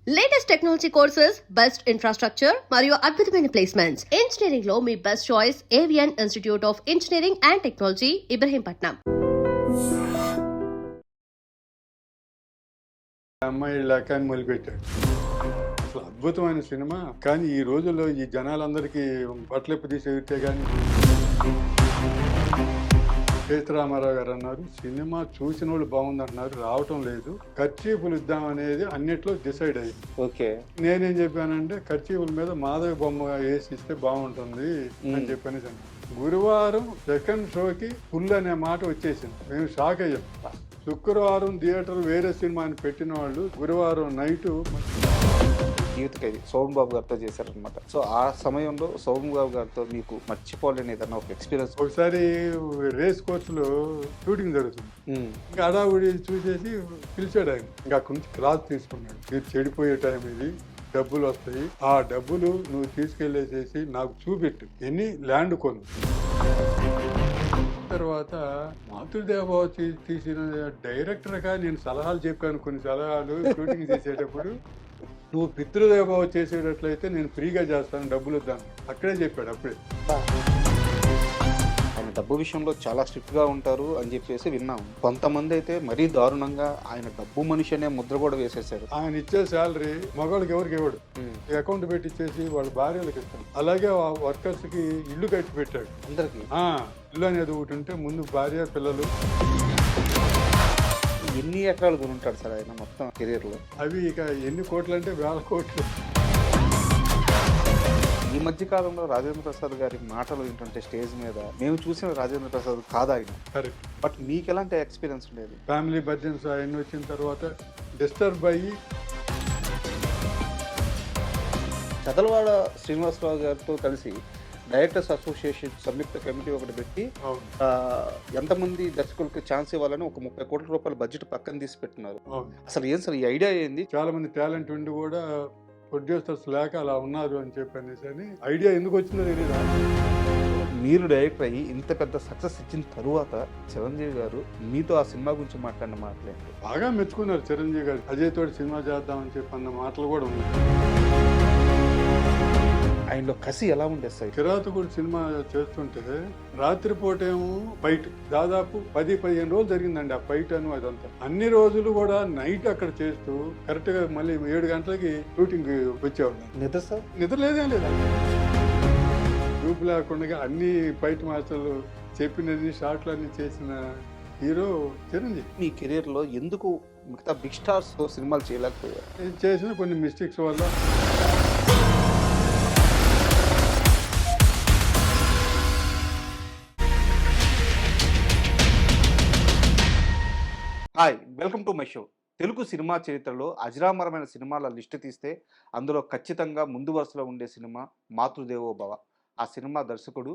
Latest technology courses, best infrastructure మరియు అద్భుతమైన placements. Engineering లో మీ best choice Avian institute of engineering and technology, Ibrahimpatnam. అమ్మాయి లేక అని మొదలుపెట్టాడు. అసలు అద్భుతమైన సినిమా. కానీ ఈ రోజుల్లో ఈ జనాలందరికీ బట్టలెప్పు తీసి ఎగిరితే కానీ సీతారామారావు గారు అన్నారు, సినిమా చూసిన వాళ్ళు బాగుందంటున్నారు, రావటం లేదు, కర్చీఫులు ఇద్దాం అనేది అన్నిట్లో డిసైడ్ అయ్యింది. ఓకే, నేనేం చెప్పానంటే కర్చీఫుల మీద మాధవి బొమ్మ వేసి ఇస్తే బాగుంటుంది అని చెప్పని. గురువారం సెకండ్ షోకి ఫుల్ అనే మాట వచ్చేసింది. మేము షాక్ అయ్యాం. శుక్రవారం థియేటర్ వేరే సినిమా అని పెట్టిన వాళ్ళు గురువారం నైటు యూత్ ఖైదీ సోమన్ బాబు గారితో చేశారనమాట. సో ఆ సమయంలో సోమన్ బాబు గారితో మీకు మర్చిపోలేని ఏదన్నా ఒక ఎక్స్పీరియన్స్? ఒకసారి రేస్ కోర్సులో షూటింగ్ జరుగుతుంది. ఇంకా అడావుడి చూసేసి పిలిచాడు ఆయన. ఇంకా అక్కడి నుంచి క్లాస్ తీసుకున్నాడు. మీరు చెడిపోయే టైం ఇది, డబ్బులు వస్తాయి, ఆ డబ్బులు నువ్వు తీసుకెళ్లేసేసి నాకు చూపెట్టు, ఎన్ని ల్యాండ్ కొను. తర్వాత మాతృదేవ తీసిన డైరెక్టర్గా నేను సలహాలు చెప్పాను, కొన్ని సలహాలు షూటింగ్ చేసేటప్పుడు. నువ్వు పితృదేవ చేసేటట్లయితే నేను ఫ్రీగా చేస్తాను, డబ్బులు వద్దాను అక్కడే చెప్పాడు. అప్పుడే ఆయన డబ్బు విషయంలో చాలా స్ట్రిక్ట్గా ఉంటారు అని చెప్పేసి విన్నాము. కొంతమంది అయితే మరీ దారుణంగా ఆయన డబ్బు మనిషి అనే ముద్ర కూడా వేసేసారు. ఆయన ఇచ్చే శాలరీ మగవాళ్ళకి ఎవరికి ఇవ్వడు, అకౌంట్ పెట్టి ఇచ్చేసి వాళ్ళ భార్యలకు ఇస్తాడు. అలాగే వర్కర్స్ కి ఇల్లు కట్టి పెట్టాడు అందరికి. ఇల్లు అనేది ఒకటి ఉంటే ముందు భార్య పిల్లలు. ఎన్ని ఎకరాలు కొనుంటాడు సార్ ఆయన మొత్తం కెరీర్ లో? అవి ఇక ఎన్ని కోట్లు అంటే వేల కోట్లు. ఈ మధ్య కాలంలో రాజేంద్ర ప్రసాద్ గారి మాటలు ఏంటంటే స్టేజ్ మీద మేము చూసిన రాజేంద్ర ప్రసాద్ కాదు ఆయన. కరెక్ట్. బట్ మీకు ఎలాంటి ఎక్స్పీరియన్స్ ఉండేది? ఫ్యామిలీ బర్జన్స్ అవన్నీ వచ్చిన తర్వాత డిస్టర్బ్ అయ్యి చదలవాడ శ్రీనివాసరావు గారితో కలిసి డైరెక్టర్స్ అసోసియేషన్ సంయుక్త కమిటీ ఒకటి పెట్టి ఎంతమంది దర్శకులకు ఛాన్స్ ఇవ్వాలని ఒక 30 కోట్ల రూపాయల బడ్జెట్ పక్కన తీసి పెట్టినారు. అసలు ఏం సార్ ఈ ఐడియా ఏంది? చాలా మంది టాలెంట్ ఉండి కూడా ప్రొడ్యూసర్స్ లేక అలా ఉన్నారు అని చెప్పనేసి అని ఐడియా ఎందుకు వచ్చిందో తెలియదు. మీరు డైరెక్టర్ అయ్యి ఇంత పెద్ద సక్సెస్ ఇచ్చిన తరువాత చిరంజీవి గారు మీతో ఆ సినిమా గురించి మాట్లాడిన మాటలేంటి? బాగా మెచ్చుకున్నారు చిరంజీవి గారు. అజయ్ తోటి సినిమా చేద్దామని చెప్పి అన్న మాటలు కూడా ఉన్నాయి. ఆయనలో కసి ఎలా ఉండేది సార్? కిరాతకుడు సినిమా చేస్తుంటే రాత్రిపూట ఏమో ఫైట్ దాదాపు 10-15 రోజులు జరిగిందండి. ఆ ఫైట్ అను అదంతా అన్ని రోజులు కూడా నైట్ అక్కడ చేస్తూ కరెక్ట్ గా మళ్ళీ 7 గంటలకి షూటింగ్ వచ్చేవాడు. నిద్ర సార్? నిద్ర లేదేం లేదా. గ్రూప్ లేకుండా అన్ని ఫైట్ మాస్టర్లు చెప్పినన్ని షాట్లు అన్ని చేసిన హీరో చిరంజీవి. మీ కెరీర్ లో ఎందుకు మిగతా బిగ్ స్టార్స్ తో సినిమాలు చేయలేకపోయారు? చేసిన కొన్ని మిస్టేక్స్ వల్ల. Hi, welcome to my show. Telugu cinema చరిత్రలో అజరామరమైన సినిమాల లిస్టు తీస్తే అందులో ఖచ్చితంగా ముందు వరుసలో ఉండే సినిమా మాతృదేవోభవ. ఆ సినిమా దర్శకుడు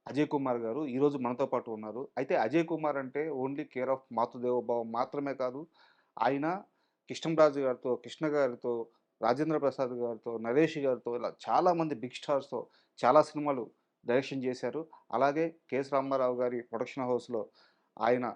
అజయ్ కుమార్ గారు ఈరోజు మనతో పాటు ఉన్నారు. అయితే అజయ్ కుమార్ అంటే ఓన్లీ కేర్ ఆఫ్ మాతృదేవోభవ మాత్రమే కాదు, ఆయన కృష్ణంరాజు గారితో, కృష్ణ గారితో, రాజేంద్ర ప్రసాద్ గారితో, నరేష్ గారితో, ఇలా చాలామంది బిగ్ స్టార్స్తో చాలా సినిమాలు డైరెక్షన్ చేశారు. అలాగే కెఎస్ రామారావు గారి ప్రొడక్షన్ హౌస్లో ఆయన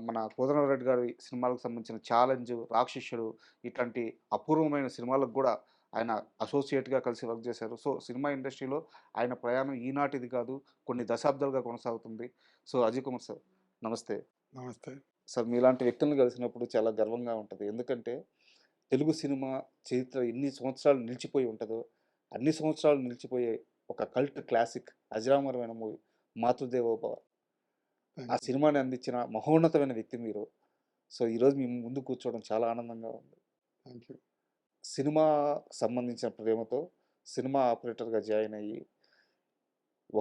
మన కోదండరెడ్డి గారి సినిమాలకు సంబంధించిన ఛాలెంజ్, రాక్షసుడు ఇట్లాంటి అపూర్వమైన సినిమాలకు కూడా ఆయన అసోసియేట్గా కలిసి వర్క్ చేశారు. సో సినిమా ఇండస్ట్రీలో ఆయన ప్రయాణం ఈనాటిది కాదు, కొన్ని దశాబ్దాలుగా కొనసాగుతుంది. సో అజయ్ కుమార్ సార్ నమస్తే. నమస్తే సార్, మీలాంటి వ్యక్తులను కలిసినప్పుడు చాలా గర్వంగా ఉంటుంది. ఎందుకంటే తెలుగు సినిమా చరిత్ర ఎన్ని సంవత్సరాలు నిలిచిపోయి ఉంటుందో అన్ని సంవత్సరాలు నిలిచిపోయే ఒక కల్ట్ క్లాసిక్ అజరామరమైన మూవీ మాతృదేవోభవ. ఆ సినిమాని అందించిన మహోన్నతమైన వ్యక్తి మీరు. సో ఈరోజు మీ ముందు కూర్చోవడం చాలా ఆనందంగా ఉంది. Thank you. సినిమా సంబంధించిన ప్రేమతో సినిమా ఆపరేటర్గా జాయిన్ అయ్యి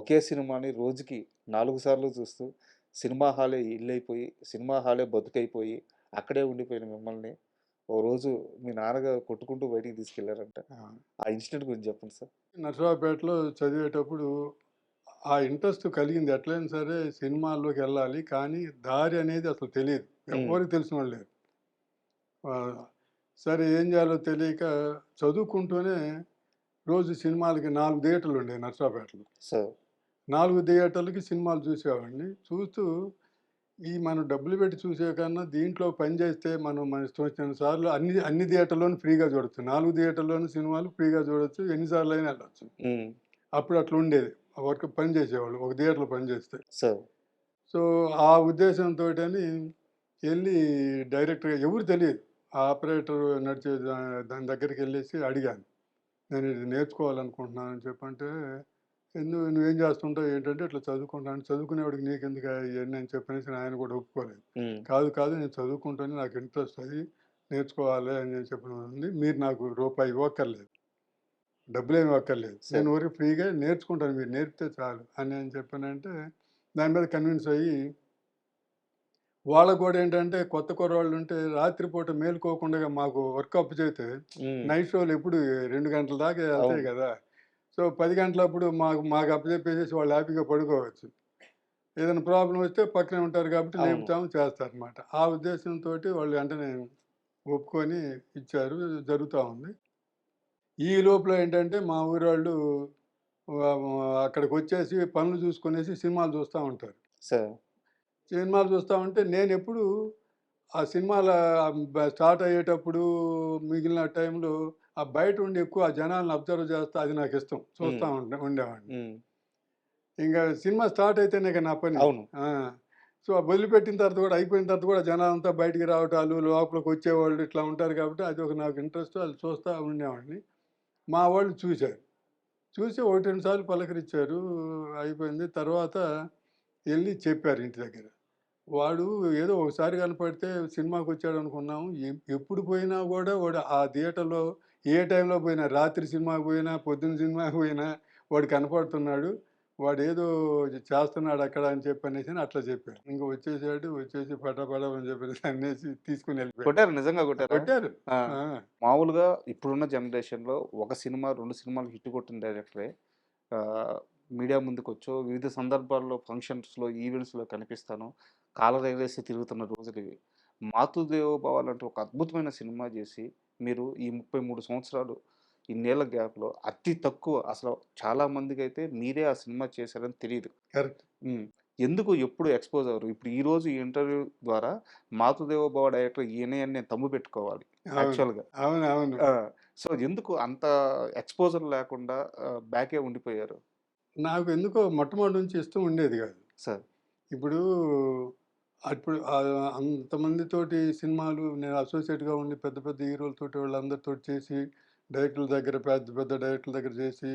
ఒకే సినిమాని రోజుకి 4 సార్లు చూస్తూ సినిమా హాలే ఇల్లైపోయి, సినిమా హాలే బతుకైపోయి అక్కడే ఉండిపోయిన మిమ్మల్ని ఓ రోజు మీ నాన్నగారు కొట్టుకుంటూ బయటికి తీసుకెళ్లారంట. ఆ ఇన్సిడెంట్ గురించి చెప్పండి సార్. నర్సరావుపేటలో చదివేటప్పుడు ఆ ఇంట్రెస్ట్ కలిగింది. ఎట్లయినా సరే సినిమాల్లోకి వెళ్ళాలి, కానీ దారి అనేది అసలు తెలియదు, ఎవరికి తెలిసిన వాళ్ళు లేరు. సరే ఏం చేయాలో తెలియక చదువుకుంటూనే రోజు సినిమాలకి 4 థియేటర్లు ఉండేవి నర్సరావుపేటలో. సార్ 4 థియేటర్లకి సినిమాలు చూసేవాడిని. చూస్తూ ఈ మనం డబ్బులు పెట్టి చూసే కన్నా దీంట్లో పని చేస్తే మనం మన ఇష్టం వచ్చిన సార్లు అన్ని థియేటర్‌లోనూ ఫ్రీగా చూడొచ్చు. 4 థియేటర్‌లోనూ సినిమాలు ఫ్రీగా చూడొచ్చు. ఎన్ని సార్లైనా వెళ్ళొచ్చు. హ్మ్. అప్పుడు అట్లా ఉండేది. వర్క్ పని చేసేవాళ్ళు. ఒక థియేటర్‌లో పని చేస్తే. సో సో, ఆ ఉద్దేశంతోటని ఎళ్లి డైరెక్ట్‌గా ఎవరు తెలీదు. ఆ ఆపరేటర్ నడిచే దాని దగ్గరికెళ్ళేసి అడిగాను. నేను ఇది నేర్చుకోవాలనుకుంటున్నానని చెప్పంటే, నువ్వేం చేస్తుంటావు ఏంటంటే, ఇట్లా చదువుకుంటాను. చదువుకునేవాడికి నీకెందుకు ఇయన్నీ అని చెప్పనేసి ఆయన కూడా ఒప్పుకోలేదు. హ్మ్. కాదు నేను చదువుకుంటాను. నాకు ఇంట్రెస్ట్ అది. నేర్చుకోవాలి అని చెప్పినంది. మీరు నాకు రూపాయి ఇవ్వక్కర్లేదు. డబ్బులేమి ఇవ్వక్కర్లేదు. నేను సరే. ఊరికే ఫ్రీగా నేర్చుకుంటాను. మీరు నేర్పితే చాలు అని చెప్పానంటే, దాని మీద కన్విన్స్ అయ్యి వాళ్ళకి గూడా ఏంటంటే కొత్త కుర్రోళ్ళుంటే రాత్రిపూట మేలుకోకుండా మాకు వర్క్ అప్పచెబితే హ్మ్. నైట్ షోలు ఎప్పుడు 2 గంటల దాకా ఎళ్తాయి అవును. గదా! సో, 10 గంటలప్పుడు మాకు అప్పజెప్పేసేసి వాళ్ళు హ్యాపీగా పడుకోవచ్చు. ఏదైనా ప్రాబ్లమ్ వస్తే పక్కనే ఉంటారు కాబట్టి అవును. లేపుతాము చేస్తారనమాట. ఆ ఉద్దేశంతోటి వాళ్ళు వెంటనే ఒప్పుకొని ఇచ్చారు. జరుగుతా ఉంది. ఈ లోపల ఏంటంటే మా ఊరోళ్ళు అక్కడికొచ్చేసి పనులు చూసుకొనేసి సినిమాలు చూస్తా ఉంటారు. సరే. సినిమాలు చూస్తా ఉంటే నేనెప్పుడూ ఆ సినిమాల స్టార్ట్ అయ్యేటప్పుడు మిగిలిన టైంలో ఆ బయటుండి ఎక్కువ ఆ జనాలను అబ్జర్వ్ చేస్తా అది నాకిష్టం. హ్మ్. చూస్తా ఉండేవాడిని. హ్మ్. ఇంక సినిమా స్టార్ట్ అయితేనే ఇక నా పని. అవును. ఆ! సో, వదిలిపెట్టిన తర్వాత కూడా అయిపోయిన తర్వాత కూడా జనాలంతా బయటికి రావటాలు, లోపలికొచ్చేవాళ్ళు ఇట్లా ఉంటారు కాబట్టి అదొక నాకు ఇంట్రెస్ట్. అది చూస్తా ఉండేవాడిని. మా వాళ్ళు చూసారు. చూసి 1, 2 సార్లు పలకరించారు. అయిపోయింది. తర్వాత ఎళ్లి చెప్పారు ఇంటి దగ్గర. వాడు ఏదో ఒకసారి కనపడితే సినిమాకొచ్చాడనుకున్నాం. ఎప్పుడు పోయినా గూడా వాడు ఆ థియేటర్‌లో ఏ టైంలో పోయినా, రాత్రి సినిమాకి పోయినా, పొద్దున సినిమాకి పోయినా వాడు కనపడుతున్నాడు. వాడేదో చేస్తున్నాడక్కడ అని చెప్పనేసని అట్లా చెప్పారు. ఇంక వచ్చేసాడు. వచ్చేసి పటా అని చెప్పేసి తన్నేసి తీసుకొని ఎళ్ళిపోయాడు. కొట్టారా? నిజంగా కొట్టారా? కొట్టారు. ఆ! ఆ! మామూలుగా ఇప్పుడున్న జనరేషన్‌లో ఒక సినిమా, 2 సినిమాలు హిట్ కొట్టిన డైరెక్టరే ఆహ్, మీడియా ముందుకొచ్చో, వివిధ సందర్భాల్లో ఫంక్షన్స్‌లో, ఈవెంట్స్‌లో కనిపిస్తాను. కాలరెగరేసి తిరుగుతున్న రోజులివి. 'మాతృదేవోభవ' లాంటి ఒక అద్భుతమైన సినిమా జేసి, మీరు ఈ 33 సంవత్సరాలు, ఇన్నేళ్ల గ్యాప్‌లో అతి తక్కువ అసలు చాలా మందికైతే మీరే ఆ సినిమా చేశారని తెలీదు. కరెక్ట్. హ్మ్. ఎందుకు ఎప్పుడు ఎక్స్‌పోజ్ అవ్వరు? ఇప్పుడు ఈరోజు ఈ ఇంటర్వ్యూ ద్వారా 'మాతృదేవోభవ' డైరెక్టర్ ఈయనే అని నేను తమ్ము పెట్టుకోవాలి అవును. యాక్చువల్‌గా. అవునవును. ఆ! సో, ఎందుకు అంత ఎక్స్‌పోజర్ లేకుండా బ్యాకే ఉండిపోయారు? నాకు ఎందుకో మొట్టమొదటి నుంచి ఇష్టం ఉండేది గాదు. సార్. ఇప్పుడు అప్పుడు అంతమందితోటి సినిమాలు నేను అసోసియేట్‌గా ఉండి పెద్ద పెద్ద హీరోలతోటి వాళ్ళందరితోటి చేసి, డైరెక్టర్ల దగ్గర పెద్ద పెద్ద డైరెక్టర్ల దగ్గర చేసి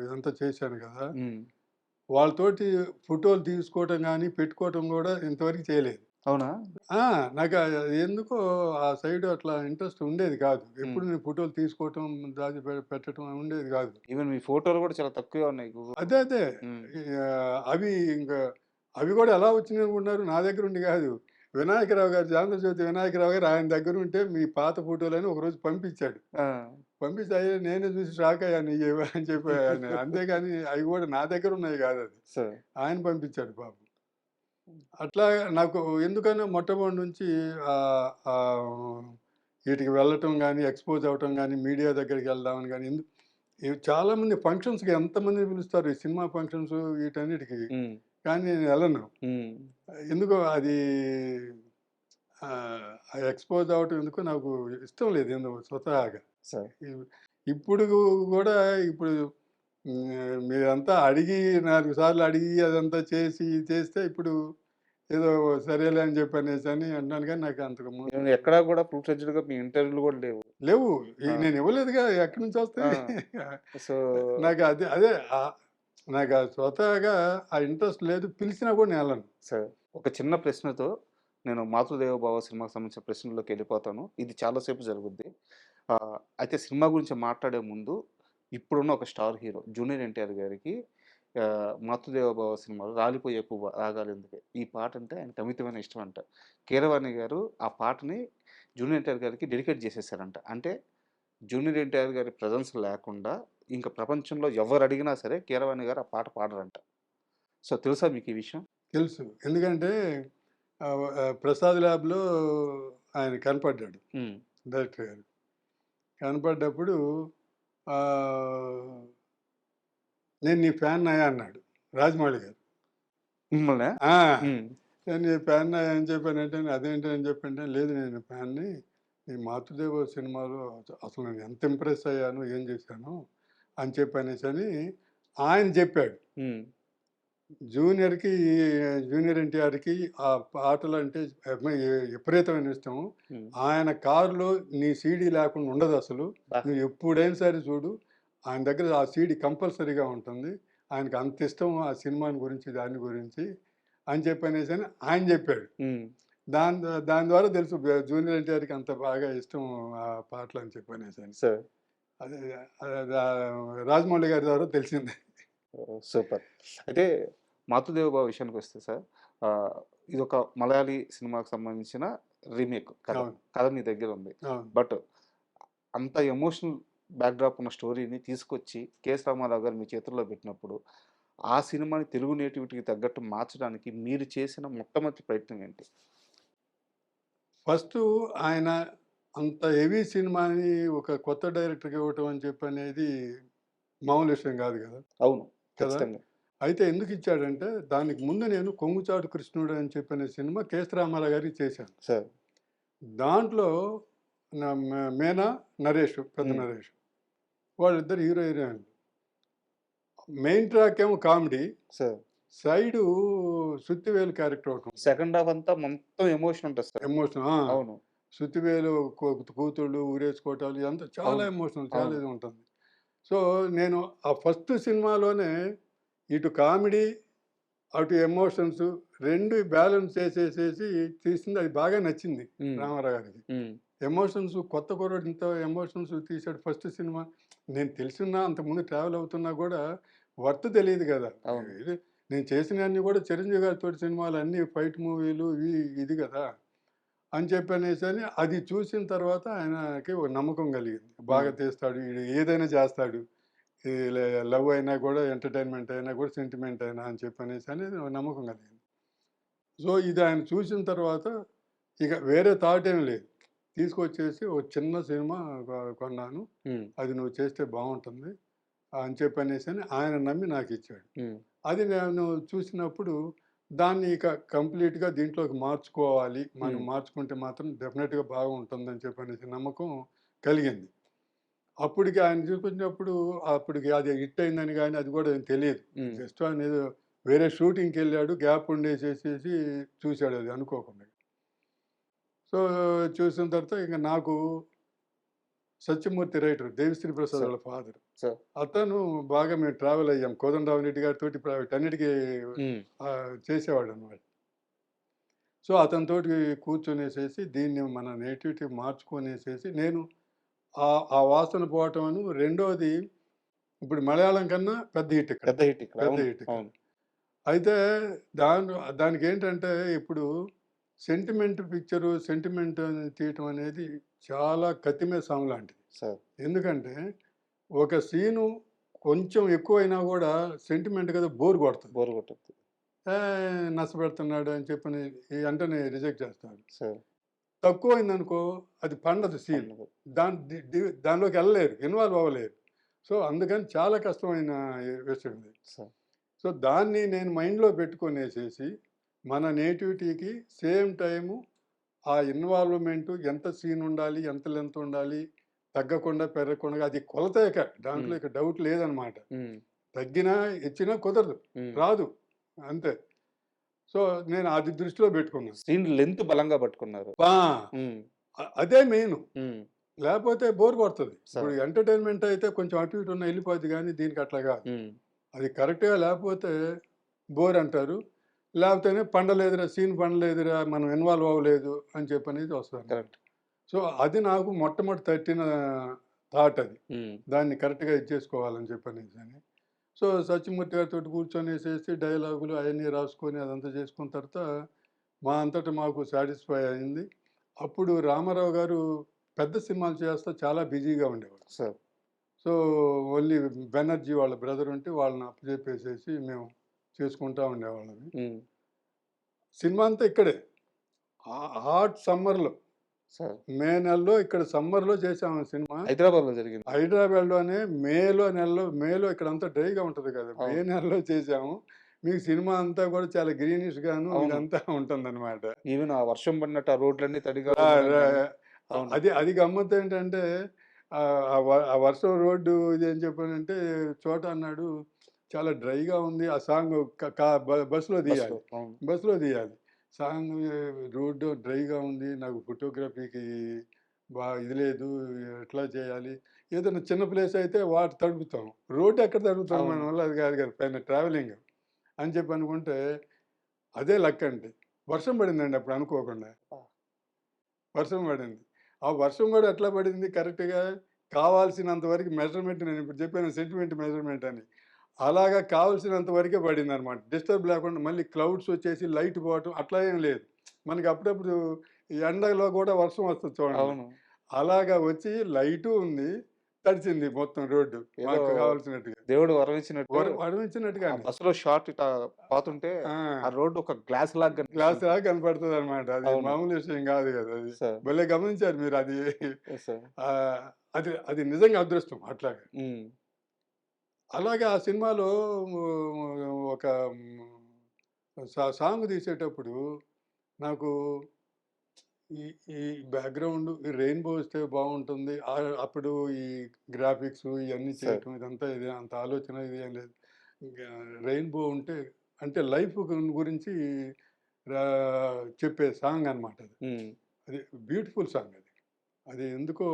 ఇదంతా చేశాను కదా! హ్మ్. వాళ్ళతోటి ఫోటోలు తీసుకోవటం గానీ, పెట్టుకోవటం గూడా ఇంతవరకు చేయలేదు. అవునా? ఆ! నాకు ఎందుకో ఆ సైడ్ అట్లా ఇంట్రెస్ట్ ఉండేది కాదు. హ్మ్. ఎప్పుడు నేను ఫోటోలు తీసుకోవటం, దాచి పెట్టటం ఉండేది గాదు. ఈవెన్ మీ ఫోటోలు గూడా చాలా తక్కువే ఉన్నాయి గూగుల్‌లో. అదే. హ్మ్. అవి ఇంకా అవి గూడా ఎలా వచ్చినాయనుకుంటున్నారు? నా దగ్గరుండి గాదు. వినాయకరావు గారు, 'ఆంధ్రజ్యోతి' వినాయకరావు గారు ఆయన దగ్గరుంటే మీ పాత ఫోటోలని ఒకరోజు పంపించాడు. ఆ! పంపిస్తే అయ్యో! నేనే చూసి షాక్ అయ్యాను. ఇయ్యేవి అని చెప్పి అని. అంతేగాని అవి గూడా నా దగ్గరున్నయి గాదది. సార్. ఆయన పంపించాడు పాపం. అట్లా నాకు ఎందుకనో మొట్టమొదటి నుంచి ఈటికి వెళ్ళటం గానీ, ఎక్స్‌పోజ్ అవ్వటం గానీ, మీడియా దగ్గరికెళ్దామని గానీ, చాలామంది ఫంక్షన్స్‌కి ఎంతమందిని పిలుస్తారు. ఈ సినిమా ఫంక్షన్స్ వీటన్నిటికి. హ్మ్. కానీ నేను ఎళ్ళను. హ్మ్. ఎందుకో అది ఎక్స్‌పోజ్ అవ్వటం ఎందుకో నాకు ఇష్టం లేదు ఎందుకో స్వతహాగా. సార్. ఇవ్ ఇప్పుడు గూడా ఇప్పుడు మీరంతా అడిగి 4 సార్లు అడిగి అదంతా చేసి చేస్తే ఇప్పుడు ఏదో సరేలే అని చెప్పనేసని అన్నాను గానీ నాకు అంతకు ముందు ఈవెన్ ఎక్కడా గూడా ఫుల్ ఫ్లెడ్జ్డ్‌గా మీ ఇంటర్వ్యూలు గూడా లేవు. లేవు. ఆ! నేను ఇవ్వలేదుగా ఎక్కడి ఆ! నుంచొస్తాయి? సో, నాకు అదే నాకు స్వతహాగా ఆ ఇంట్రెస్ట్ లేదు. పిలిచినా కూడా నేనెళ్ళను. సరే. ఒక చిన్న ప్రశ్నతో నేను 'మాతృదేవోభవ' సినిమాకి సంబంధించిన ప్రశ్నల్లోకెళ్ళిపోతాను. ఇది చాలా సేపు జరుగుద్ది. అయితే సినిమా గురించి మాట్లాడే ముందు ఇప్పుడున్న ఒక స్టార్ హీరో 'జూనియర్ ఎన్టీఆర్' గారికి 'మాతృదేవోభవ' సినిమాలో 'రాలిపోయే పువ్వా రాగాలెందుకే' ఈ పాటంటే ఆయనకి అమితమైన ఇష్టమంట. కీరవాణి గారు ఆ పాటని 'జూనియర్ ఎన్టీఆర్' గారికి డెడికేట్ చేసేసారంట. అంటే 'జూనియర్ ఎన్టీఆర్' గారి ప్రెజెన్స్ లేకుండా ఇంక ప్రపంచంలో ఎవరడిగినా సరే కీరవాణి గారు ఆ పాట పాడరంట. సో, తెలుసా మీకు ఈ విషయం? తెలుసు. ఎందుకంటే 'ప్రసాద్ ల్యాబ్‌లో' ఆయన కనపడ్డాడు హ్మ్. డైరెక్టర్ గారు. కనపడ్డప్పుడు ఆహ్, "నేను నీ ఫ్యాన్‌నయ్యా" అన్నాడు రాజమౌళి గారు. మిమ్మల్నా? ఆ! హ్మ్. నేను ఫ్యాన్ ఏం చెప్పానంటే అదేంటి అని చెప్పంటే లేదు నేను ఫ్యాన్ని ఈ మాతృదేవ సినిమాలో అసలు నేను ఎంత ఇంప్రెస్ అయ్యాను ఏం చేశాను అని చెప్పనేసి అని ఆయన చెప్పాడు. ఉమ్, జూనియర్కి జూనియర్ ఎన్టీఆర్కి ఆ పాటలు అంటే విపరీతమైన ఇష్టం. ఉమ్. ఆయన కారులో నీ సీడీ లేకుండా ఉండదు అసలు. బా. నువ్వు ఎప్పుడైనా సరే చూడు ఆయన దగ్గర ఆ సీడీ కంపల్సరీగా ఉంటుంది. ఆయనకు అంత ఇష్టం ఆ సినిమాని గురించి దాని గురించి అని చెప్పనేసి అని ఆయన చెప్పాడు. ఉమ్, దాని దాని ద్వారా తెలుసు జూనియర్ ఎన్టీఆర్కి అంత బాగా ఇష్టం ఆ పాటలు అని చెప్పనేసి అని. సార్ అదే రాజమౌళి గారి ద్వారా తెలిసింది. సూపర్. అయితే మాతృదేవ భవ విషయానికి వస్తే సార్, ఆ, ఇది ఒక మలయాళీ సినిమాకి సంబంధించిన రీమేక్ కథ. అవును. కథ మీ దగ్గర ఉంది. అవును. బట్ అంత ఎమోషనల్ బ్యాక్డ్రాప్ ఉన్న స్టోరీని తీసుకొచ్చి కేఎస్ రామారావు గారు మీ చేతుల్లో పెట్టినప్పుడు ఆ సినిమాని తెలుగు నేటివిటీకి తగ్గట్టు మార్చడానికి మీరు చేసిన మొట్టమొదటి ప్రయత్నం ఏంటి? ఫస్ట్ ఆయన అంత హెవీ సినిమాని ఒక కొత్త డైరెక్టర్కి ఇవ్వటం అని చెప్పి అనేది మామూలు విషయం కాదు కదా. అవును, కదా ఖచ్చితంగా. అయితే ఎందుకు ఇచ్చాడంటే దానికి ముందు నేను కొంగుచాటు కృష్ణుడు అని చెప్పిన సినిమా కేఎస్ రామారావు గారికి చేశాను. సార్ దాంట్లో మేనా నరేష్ పెద్ద మ్మ్. నరేష్ వాళ్ళిద్దరు హీరో హీరోయిన్లు. మెయిన్ ట్రాక్ ఏమో comedy, sir side Suthivelu character ఒకటి సెకండ్ హాఫ్ అంతా మొత్తం ఎమోషన్ ఉంటుంది సార్. ఎమోషన్. అవును. సుత్తివేలు కూతుళ్ళు ఊరేసుకోవటాలు ఇదంతా చాలా అవును. ఎమోషనల్ చాలా అవును. ఇది ఉంటుంది. సో నేను ఆ ఫస్ట్ సినిమాలోనే ఇటు కామెడీ అటు ఎమోషన్స్ రెండు బ్యాలెన్స్ చేసేసేసి తీసింది. అది బాగా నచ్చింది ఉమ్, రామారావు గారికి. ఉమ్, ఎమోషన్స్ కొత్త కుర్రాడు ఇంత ఎమోషన్స్ తీశాడు ఫస్ట్ సినిమా. నేను తెలిసినా అంతకుముందు ట్రావెల్ అవుతున్నా కూడా వర్త్ తెలియదు కదా. అవును. ఇది నేను చేసినవన్నీ కూడా చిరంజీవి గారితో సినిమాలు అన్నీ ఫైట్ మూవీలు ఇది కదా అని చెప్పనేసి అని అది చూసిన తర్వాత ఆయనకి ఒక నమ్మకం కలిగింది. బాగా తీస్తాడు, ఈడు ఏదైనా చేస్తాడు, ఈ లవ్ అయినా కూడా ఎంటర్టైన్మెంట్ అయినా కూడా సెంటిమెంట్ అయినా అని చెప్పనేసి అనేది ఒక నమ్మకం కలిగింది. సో ఇది ఆయన చూసిన తర్వాత ఇక వేరే థాట్ ఏం లేదు. తీసుకొచ్చేసి ఒక చిన్న సినిమా కొన్నాను, ఉమ్, అది నువ్వు చేస్తే బాగుంటుంది అని చెప్పనేసి అని ఆయన నమ్మి నాకు ఇచ్చాడు. ఉమ్, అది నేను చూసినప్పుడు దాన్ని ఇక కంప్లీట్గా దీంట్లోకి మార్చుకోవాలి, మనం మార్చుకుంటే మాత్రం డెఫినెట్గా బాగుంటుందని చెప్పనేసి నమ్మకం కలిగింది. అప్పటికి ఆయన చూపించినప్పుడు అప్పటికి అది హిట్ అయిందని కానీ అది కూడా ఏం తెలియదు. ఉమ్, జస్ట్ ఆయన ఏదో వేరే షూటింగ్కి వెళ్ళాడు, గ్యాప్ ఉండేసేసేసి చూశాడు అది అనుకోకుండా. సో చూసిన తర్వాత ఇక నాకు సత్యమూర్తి రైటర్ దేవిశ్రీ ప్రసాద్ వాళ్ళ ఫాదర్, సార్ అతను బాగా మేము ట్రావెల్ అయ్యాం కోదండరావు రెడ్డి గారితో అన్నిటికీ ఉమ్, చేసేవాడు అనమాట. సో అతనితోటి కూర్చొనేసేసి దీన్ని మన నేటివిటీ మార్చుకొనేసేసి నేను ఆ వాసన పోవటం అను. రెండోది ఇప్పుడు మలయాళం కన్నా పెద్ద హిట్ ఇక్కడ. పెద్ద హిట్ ఇక్కడ. పెద్ద అవును, హిట్ ఇక్కడ. అవును. అయితే దానికి ఏంటంటే ఇప్పుడు సెంటిమెంట్ పిక్చరు సెంటిమెంట్ తీయటం అనేది చాలా కత్తిమే సాము లాంటిది. సార్ ఎందుకంటే ఒక సీను కొంచెం ఎక్కువైనా కూడా సెంటిమెంట్ కదా బోర్ కొడుతుంది. బోర్ కొట్టద్దు. నష్టపెడుతున్నాడు అని చెప్పని వెంటనే రిజెక్ట్ చేస్తాడు. సార్ తక్కువైందనుకో అది పండదు సీన్, దానిలోకి వెళ్ళలేరు, ఇన్వాల్వ్ అవ్వలేరు. సో అందుకని చాలా కష్టమైన విషయం ఇది. సార్ సో దాన్ని నేను మైండ్లో పెట్టుకొనేసేసి మన నేటివిటీకి సేమ్ టైము ఆ ఇన్వాల్వ్మెంటు ఎంత సీన్ ఉండాలి, ఎంత లెంత్ ఉండాలి, తగ్గకుండా పెరగకుండా అది కొలత ఇక దాంట్లో ఇక డౌట్ లేదనమాట. ఉమ్, తగ్గినా ఇచ్చినా కుదరదు, ఉమ్. రాదు, అంతే. సో నేను అది దృష్టిలో పెట్టుకున్నాను. స్క్రీన్ లెంత్ బలంగా పట్టుకున్నారు. ఉమ్, అదే మెయిన్. ఉమ్, లేకపోతే బోర్ కొడుతుంది. సరే. ఇప్పుడు ఎంటర్టైన్మెంట్ అయితే కొంచెం అటు ఇటు ఉన్న వెళ్ళిపోద్ది, కానీ దీనికి అట్లా కాదు. ఉమ్, అది కరెక్ట్గా లేకపోతే బోర్ అంటారు, లేకపోతేనే పండలేదురా సీన్ పండలేదురా మనం ఇన్వాల్వ్ అవ్వలేదు అని చెప్పనేది వస్తుంది. కరెక్ట్. సో అది నాకు మొట్టమొదటి తట్టిన థాట్ అది. ఉమ్, దాన్ని కరెక్ట్గా ఇచ్చేసుకోవాలని చెప్పనేసి అని. సో సత్యమూర్తి గారితో కూర్చొనేసేసి డైలాగులు అవన్నీ రాసుకొని అదంతా చేసుకున్న తర్వాత మా అంతటా మాకు సాటిస్ఫై అయింది. అప్పుడు రామారావు గారు పెద్ద సినిమాలు చేస్తే చాలా బిజీగా ఉండేవాడు. సార్ సో ఓన్లీ బెనర్జీ వాళ్ళ బ్రదర్ ఉంటే వాళ్ళని అప్పచెప్పేసేసి మేము చేసుకుంటూ ఉండేవాళ్ళని. ఉమ్, సినిమా అంతా ఇక్కడే హాట్ సమ్మర్లో, సార్ మే నెలలో ఇక్కడ సమ్మర్లో చేసాము సినిమా. హైదరాబాద్ లో జరిగింది. హైదరాబాద్లోనే మేలో ఇక్కడ అంతా డ్రైగా ఉంటుంది కదా, మే అవును. నెలలో చేసాము. మీకు సినిమా అంతా కూడా చాలా గ్రీనిష్ గాను అవును. ఇదంతా ఉంటుందన్నమాట. ఈవెన్ ఆ వర్షం పడినట్టు ఆ రోడ్లన్నీ తడిగా రా ఉండడం రా గాని అవును. అది గమ్మత్తేంటంటే ఆ వర్షం రోడ్డు ఇదేం చెప్పానంటే చోట అన్నాడు, "చాలా డ్రైగా ఉంది. ఆ సాంగ్ క క బ బస్సులో బస్‌లో. తీయాలి. అవును. బస్సులో తీయాలి. సాంగ్ రోడ్డు డ్రైగా ఉంది. నాకు ఫోటోగ్రఫీకి ఇది లేదు. ఎట్లా చేయాలి? ఏదైనా చిన్న ప్లేస్ అయితే వాటర్ తడుపుతాం. రోడ్డు ఎక్కడ తడుపుతాం మన అవును. వల్ల అది కాదు కదా! పైన ట్రావెలింగ్." అని చెప్పి అనుకుంటే అదే లక్ అండి. వర్షం పడిందండి అప్పుడు అనుకోకుండా. ఆ! వర్షం పడింది. ఆ వర్షం గూడా ఎట్లా పడింది కరెక్ట్‌గా కావాల్సినంత వరకు మెజర్‌మెంట్ నేనిప్పుడు చెప్పాను సెంటీమీటర్ మెజర్‌మెంట్ అని. అలాగా కావాల్సినంత వరకే పడిందనమాట. డిస్టర్బ్ లేకుండా మళ్ళీ క్లౌడ్స్ వచ్చేసి లైట్ పోవటం అట్లా ఏం లేదు. మనకి అప్పుడప్పుడు ఈ ఎండలో గూడా వర్షం వస్తది చూడండి. అవును. అలాగా వచ్చి లైటు ఉంది. తడిసింది మొత్తం రోడ్డు. ఏదో మాకు కావాల్సినట్టుగా. దేవుడు వరం ఇచ్చినట్టు ఆ వరమిచ్చినట్టుగానే. బస్సులో షార్ట్ ఇట్టా పోతుంటే ఆ ఆ! రోడ్డు ఒక గ్లాస్ లాగా కనిపిస్తుంటది. గ్లాస్‌లాగా కనపడతదనమాట. అది అవును. మామూలు విషయం గాదు గదా! అది. సార్. భలే గమనించారు మీరది. Yes sir. అది అది నిజంగా అదృష్టం అట్లాగా. హ్మ్. అలాగే ఆ సినిమాలో ఒక సాంగ్ తీసేటప్పుడు నాకు ఈ ఈ బ్యాక్‌గ్రౌండ్ ఈ రెయిన్‌బో వస్తే బావుంటుంది. అప్పుడు ఈ గ్రాఫిక్స్ ఇయన్నీ సార్. చేయటం ఇదంతా ఇది అంత ఆలోచన ఇది ఏం లేదు. ఇంకా రెయిన్‌బో ఉంటే అంటే లైఫ్ గురించి చెప్పే సాంగ్ అనమాట అది. హ్మ్. అది బ్యూటిఫుల్ సాంగ్ అది. అది ఎందుకో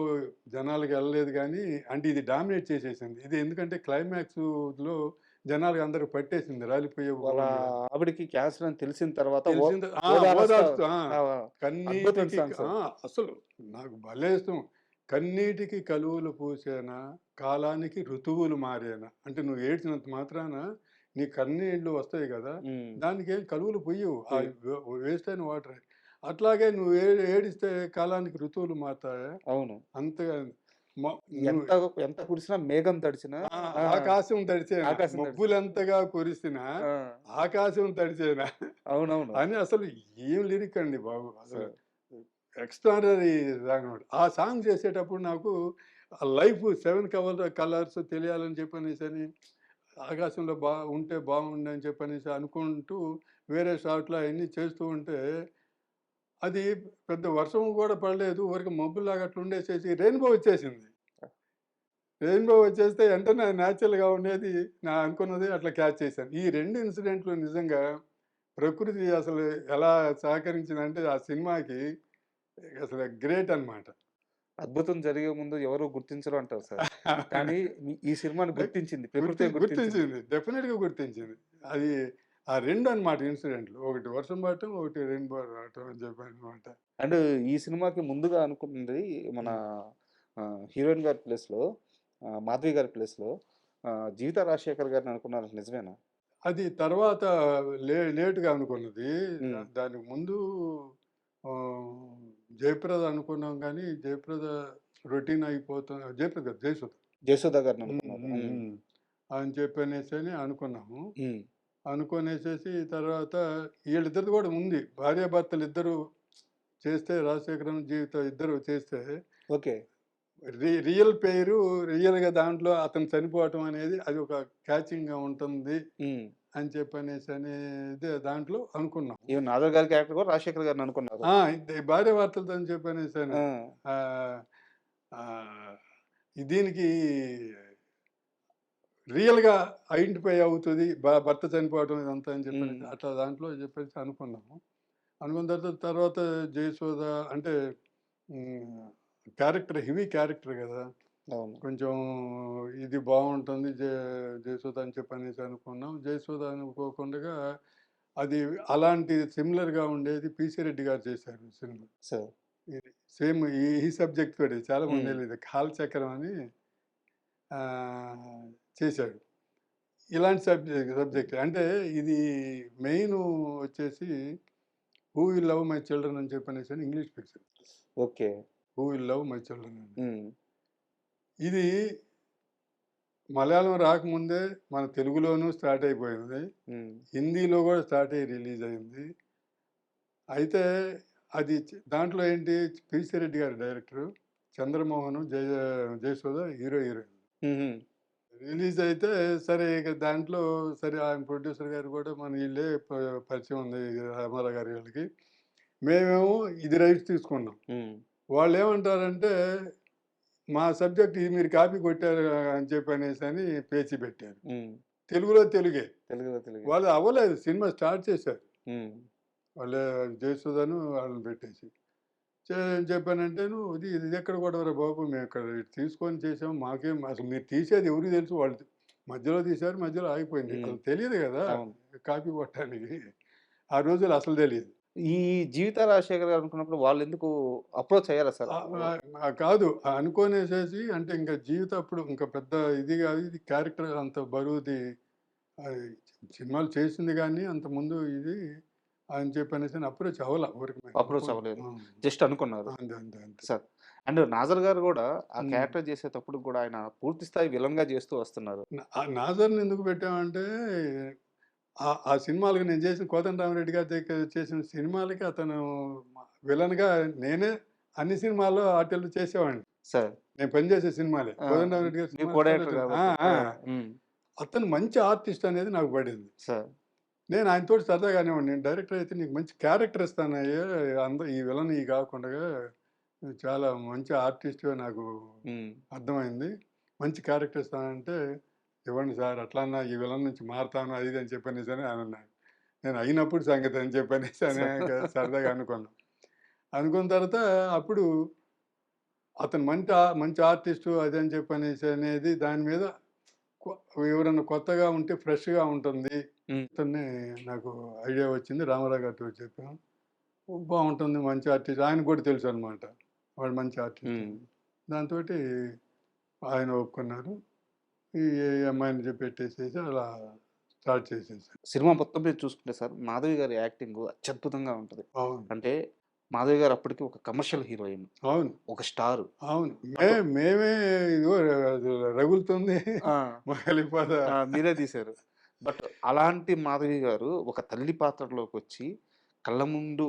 జనాలకి ఎళ్ళలేదు గానీ, అంటే ఇది డామినేట్ చేసేసింది. ఇది ఎందుకంటే క్లైమాక్స్‌లో జనాలకి అందరికి పట్టేసింది. రాలిపోయే వాళ్ళ గోల్డ్ అని. ఆవిడకి క్యాన్సర్ అని తెలిసిన తర్వాత తెలిసింది ఓదారుస్తా ఓదార్స్తూ ఆ! అద్భుతం కన్నీటికి సాంగ్ సార్. అసలు నాకు భలే ఇష్టం. కన్నీటికి కలువలు పూసేనా, కాలానికి ఋతువులు మారేనా. అంటే నువ్వు ఏడ్చినంత మాత్రాన నీ కన్నీళ్ళు వస్తాయి గదా! హ్మ్. దానికేం కలువలు పొయ్యవు. పోయి వేస్ట్ అయిన వాటరే. అట్లాగే నువ్వు ఏడిస్తే కాలానికి ఋతువులు మారతాయా? అవును. అంతగా మ నువ్వు ఎంత ఎంత కురిసినా మేఘం తడిచినా ఆ! ఆకాశం తడిచేనా, ఆకాశం తడిసిన మబ్బులెంతగా కురిసినా ఆ! ఆకాశం తడిచేనా అవునవును. అని అసలు ఏం లిరిక్ అండి బాబు. అసలు సార్. ఎక్స్ట్రార్డినరీ సాంగ్ అన్నమాట. ఆ సాంగ్ చేసేటప్పుడు నాకు ఆ లైఫ్ 7 కలర్స్ తెలియాలని చెప్పనేసని ఆకాశంలో ఉంటే బాగుండని చెప్పనేసి అనుకుంటూ వేరే షాట్‌లో అయన్నీ చేస్తూ ఉంటే అది పెద్ద వర్షం గూడా పడలేదు. ఊరికే మబ్బులాగా అట్లా ఉండేసేసి రెయిన్‌బో వచ్చేసింది. రెయిన్‌బో వచ్చేస్తే వెంటనే నేచురల్‌గా ఉండేది అనుకున్నది అట్లా క్యాచ్ చేశాను. ఈ 2 ఇన్సిడెంట్లు నిజంగా ప్రకృతి అసలు ఎలా సహకరించిందంటే ఆ సినిమాకి అసలు గ్రేట్ అన్నమాట. అద్భుతం జరిగే ముందు ఎవరు గుర్తించరు అంటారు సార్. కానీ ఈ సినిమాని గుర్తించింది. ప్రకృతే గుర్తించింది. గుర్తించింది. డెఫినిట్‌గా గుర్తించింది. అది ఆ 2 అన్నమాట ఇన్సిడెంట్లు. ఒకటి వర్షం పడటం, ఒకటి రెయిన్‌బో రావటం అని చెప్పనన్నమాట. అండ్ ఈ సినిమాకి ముందుగా అనుకున్నది మన హ్మ్. హీరోయిన్ గారి ప్లేస్‌లో మాధవి గారి ప్లేస్‌లో జీవితా రాజశేఖర్ గారిని అనుకున్నారు నిజమేనా? అది తర్వాత లేట్‌గా అనుకున్నది. హ్మ్. దానికి ముందు జయప్రద అనుకున్నాం గానీ, జయప్రద రొటీన్ జయప్రద కాదు జయసుధ. జయసుధ గారిని హ్మ్. అనుకున్నారు. హ్మ్. హ్మ్. హ్మ్. అని చెప్పనేసని అనుకున్నాము. హ్మ్. అనుకోనేసేసి తర్వాత ఈళ్ళిద్దరిది గూడా ఉంది. భార్యాభర్తలిద్దరూ చేస్తే రాజశేఖరన్, జీవిత ఇద్దరు చేస్తే ఓకే. రియల్ పేరు రియల్‌గా దాంట్లో అతను చనిపోవటం అనేది అది ఒక క్యాచింగ్‌గా ఉంటుంది హ్మ్. అని చెప్పనేసనేదే దాంట్లో అనుకున్నాం. ఈవెన్ నాగర్ గారి క్యారెక్టర్ కూడా రాజశేఖర్ గారిని అనుకున్నారు. ఇది భార్యాభర్తలతో అని చెప్పనేసని. ఆ! ఆహ్, ఆహ్, దీనికి రియల్‌గా ఐడెంటిఫై అవుతది. భర్త చనిపోవటం ఇదంతా అని చెప్పనేసి హ్మ్. అట్లా దాంట్లో చెప్పేసి అనుకున్నాము. అనుకున్న తర్వాత జయసుధ అంటే హ్మ్. హెవీ క్యారెక్టర్ గదా! అవును. కొంచెం ఇది బావుంటుంది. జయసుధ అని చెప్పనేసి అనుకున్నాం. జయసుధ అనుకోకుండగా అది అలాంటి సిమిలర్‌గా ఉండేది 'పీసీ రెడ్డి' గారు చేశారు సినిమా. సార్. ఇది సేమ్ ఈ సబ్జెక్ట్ తోటి చాలా హ్మ్. మంది ఇది 'కాలచక్రం' అని ఆహ్, చేశాడు. ఇలాంటి సబ్జెక్ట్ అంటే ఇది మెయిను వచ్చేసి 'who will love my children' అని చెప్పనేసని English picture. Okay. 'Who will love my children' అని. హ్మ్. ఇది మలయాళం రాకముందే మన తెలుగులోనూ స్టార్ట్ అయిపోయింది. హ్మ్. హిందీలో గూడా స్టార్ట్ అయ్యి రిలీజ్ అయింది. అయితే అది దాంట్లో ఏంటి 'పీసీ రెడ్డి' గారు director. Chandramohan, Jayasudha hero, heroine. హుహు. రిలీజ్ అయితే సరే ఇక దాంట్లో సరే ఆయన ప్రొడ్యూసర్ గారు కూడా మన వీళ్ళే పరిచయం ఉంది రామారావు గారి వీళ్ళకి. మేమేమో ఇది రైట్స్ తీసుకున్నాం. హ్మ్. వాళ్ళేమంటారంటే, మా సబ్జెక్ట్ ఇది మీరు కాపీ కొట్టారు అని చెప్పనేసని పేచీ పెట్టారు. హ్మ్. తెలుగులో తెలుగే. తెలుగులో. వాళ్ళు అవ్వలేదు. సినిమా స్టార్ట్ చేశారు. హ్మ్. వాళ్ళే జయసుధను వాళ్ళని పెట్టేసి. ఏం చెప్పానంటేను, ఇదెక్కడ గొడవరా బాబు! మేమిక్కడ తీసుకొని చేసాం. మాకేం అసలు మీరు తీసేది ఎవరికి తెలుసు? వాళ్ళు మధ్యలో తీశారు. మధ్యలో ఆగిపోయింది. హ్మ్. అసలు తెలీదు గదా! అవును. కాపీ కొట్టడానికి. ఆ రోజుల్లో అసలు తెలీదు. ఈ 'జీవిత రాజశేఖర్' గారు అనుకున్నప్పుడు వాళ్ళెందుకు అప్రోచ్ అయ్యారా సార్? కాదు. అనుకోనేసేసి అంటే ఇంక జీవితం అప్పుడు ఇంక పెద్ద ఇది గాదు. ఇది క్యారెక్టర్ అంత బరువుది. ఆహ్, సినిమాలు చేసింది గానీ అంతకుముందు ఇది అని చెప్పనేసని అప్రోచ్ అవ్వల. ఊరికే మేము అప్రోచ్ అనుకోం. అవ్వలేదు. ఆ! జస్ట్ అనుకున్నారు. అంతే. అంతే. అంతే. సార్. అండ్ 'నాజర్' గారు గూడా ఆ హ్మ్. క్యారెక్టర్ చేసేటప్పుడు గూడా ఆయన పూర్తి స్థాయి విలన్‌గా చేస్తూ వస్తున్నారు. నాజర్‌ని ఎందుకు పెట్టామంటే, ఆ సినిమాలకి నేను చేసిన 'కోదండరామిరెడ్డి' గారి చేసిన సినిమాలకి అతను విలన్‌గా నేనే అన్ని సినిమాల్లో ఆటిల్లో చేసేవాడిని. సార్. నేను పనిచేసే సినిమాలే. ఆ! 'కోదండరామిరెడ్డి' గారి మీరు సినిమా కో చాలా డైరెక్టర్ ఆ! కాబట్టి. ఆ! ఆ! హ్మ్. అతను మంచి ఆర్టిస్ట్ అనేది నాకు పడింది. సార్. నేను ఆయనతోటి సరదాగా అనేవాడిని. నేను డైరెక్టర్ అయితే నీకు మంచి క్యారెక్టర్ ఇస్తానయ్యా! ఈ విలన్ కాకుండగా నువ్వు చాలా మంచి ఆర్టిస్ట్‌గా నాకు హ్మ్. అర్థమైంది. మంచి క్యారెక్టర్ ఇస్తానంటే, ఇవ్వండి సార్ అట్లన్నా ఈ విలన్ నుంచి మారతాను అది ఇది అని చెప్పనేసని ఆయనన్నాడు. నేను అయినప్పుడు సంగతి అని చెప్పనేసి అని సార్. సరదాగా అనుకున్నాం. అనుకున్న తర్వాత అప్పుడు అతను మంచి ఆర్టిస్టు అది అని చెప్పనేసి అనేది దాని మీద కొ ఎవరన్నా కొత్తగా ఉంటే ఫ్రెష్‌గా ఉంటుంది. హ్మ్. ఇతన్ని నాకు ఐడియా వచ్చింది. రామారావు గారితో చెప్పాం. బావుంటుంది మంచి ఆర్టిస్ట్. ఆయనకు కూడా తెలుసనమాట. వాడు మంచి ఆర్టిస్ట్ హ్మ్. అని. దాంతోటి ఆయన ఒప్పుకున్నారు. ఈ అమ్మాయిని పెట్టేసేసి అలా స్టార్ట్ చేసేసాం. సినిమా మొత్తం మీద చూసుకుంటే సార్ 'మాధవి' గారి యాక్టింగు అత్యద్భుతంగా ఉంటది. అవును. అంటే 'మాధవి' గారు అప్పటికి ఒక కమర్షియల్ హీరోయిన్. అవును. ఒక స్టారు. అవును. అటు మేమే ఇదిగో అది రగులుతుంది ఆ! మొగలిపోద ఆ! మీరే తీశారు. బట్ అలాంటి 'మాధవి' గారు ఒక తల్లి పాత్రలోకొచ్చి కళ్ళ ముందు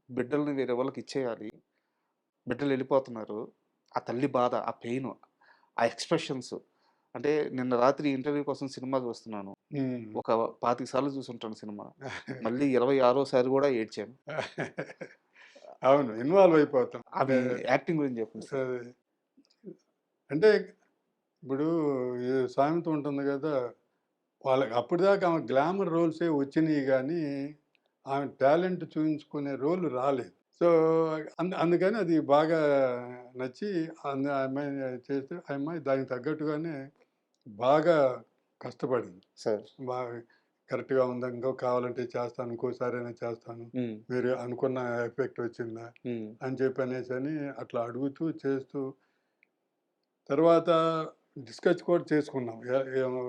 బిడ్డల్ని వేరే వాళ్ళకిచ్చేయాలి. బిడ్డలెళ్ళిపోతున్నారు. ఆ తల్లి బాధ, ఆ పెయిను, ఆ ఎక్స్‌ప్రెషన్స్ అంటే నిన్న రాత్రి ఇంటర్వ్యూ కోసం సినిమా చూస్తున్నాను. హ్మ్. ఒక 25 సార్లు చూసుంటాను సినిమా. మళ్ళీ 26 గూడా ఏడ్చాను. అవును. ఇన్వాల్వ్ అయిపోతాం. ఆమె యాక్టింగ్ గురించి చెప్పండి సార్? అదే. అంటే ఇప్పుడు ఈ సామెత ఉంటుంది గదా! వాళ్ళకి అప్పటిదాకా ఆమె గ్లామర్ రోల్సే వచ్చినియి గానీ, ఆమె టాలెంట్ చూయించుకునే రోల్ రాలేదు. సో, అందుకని అది బాగా నచ్చి ఆ అమ్మాయిని చేస్తే, ఆ అమ్మాయి దానికి తగ్గట్టుగానే బాగా కష్టపడింది. సార్. బాగా కరెక్ట్‌గా ఉందా? ఇంకో కావాలంటే చేస్తాను. ఇంకోసారైనా చేస్తాను. హ్మ్. మీరు అనుకున్న ఎఫెక్ట్ వచ్చిందా? హ్మ్. అని చెప్పనేసని అట్లా అడుగుతూ, చేస్తూ తర్వాత డిస్కస్ కూడా చేసుకున్నాం. ఏమో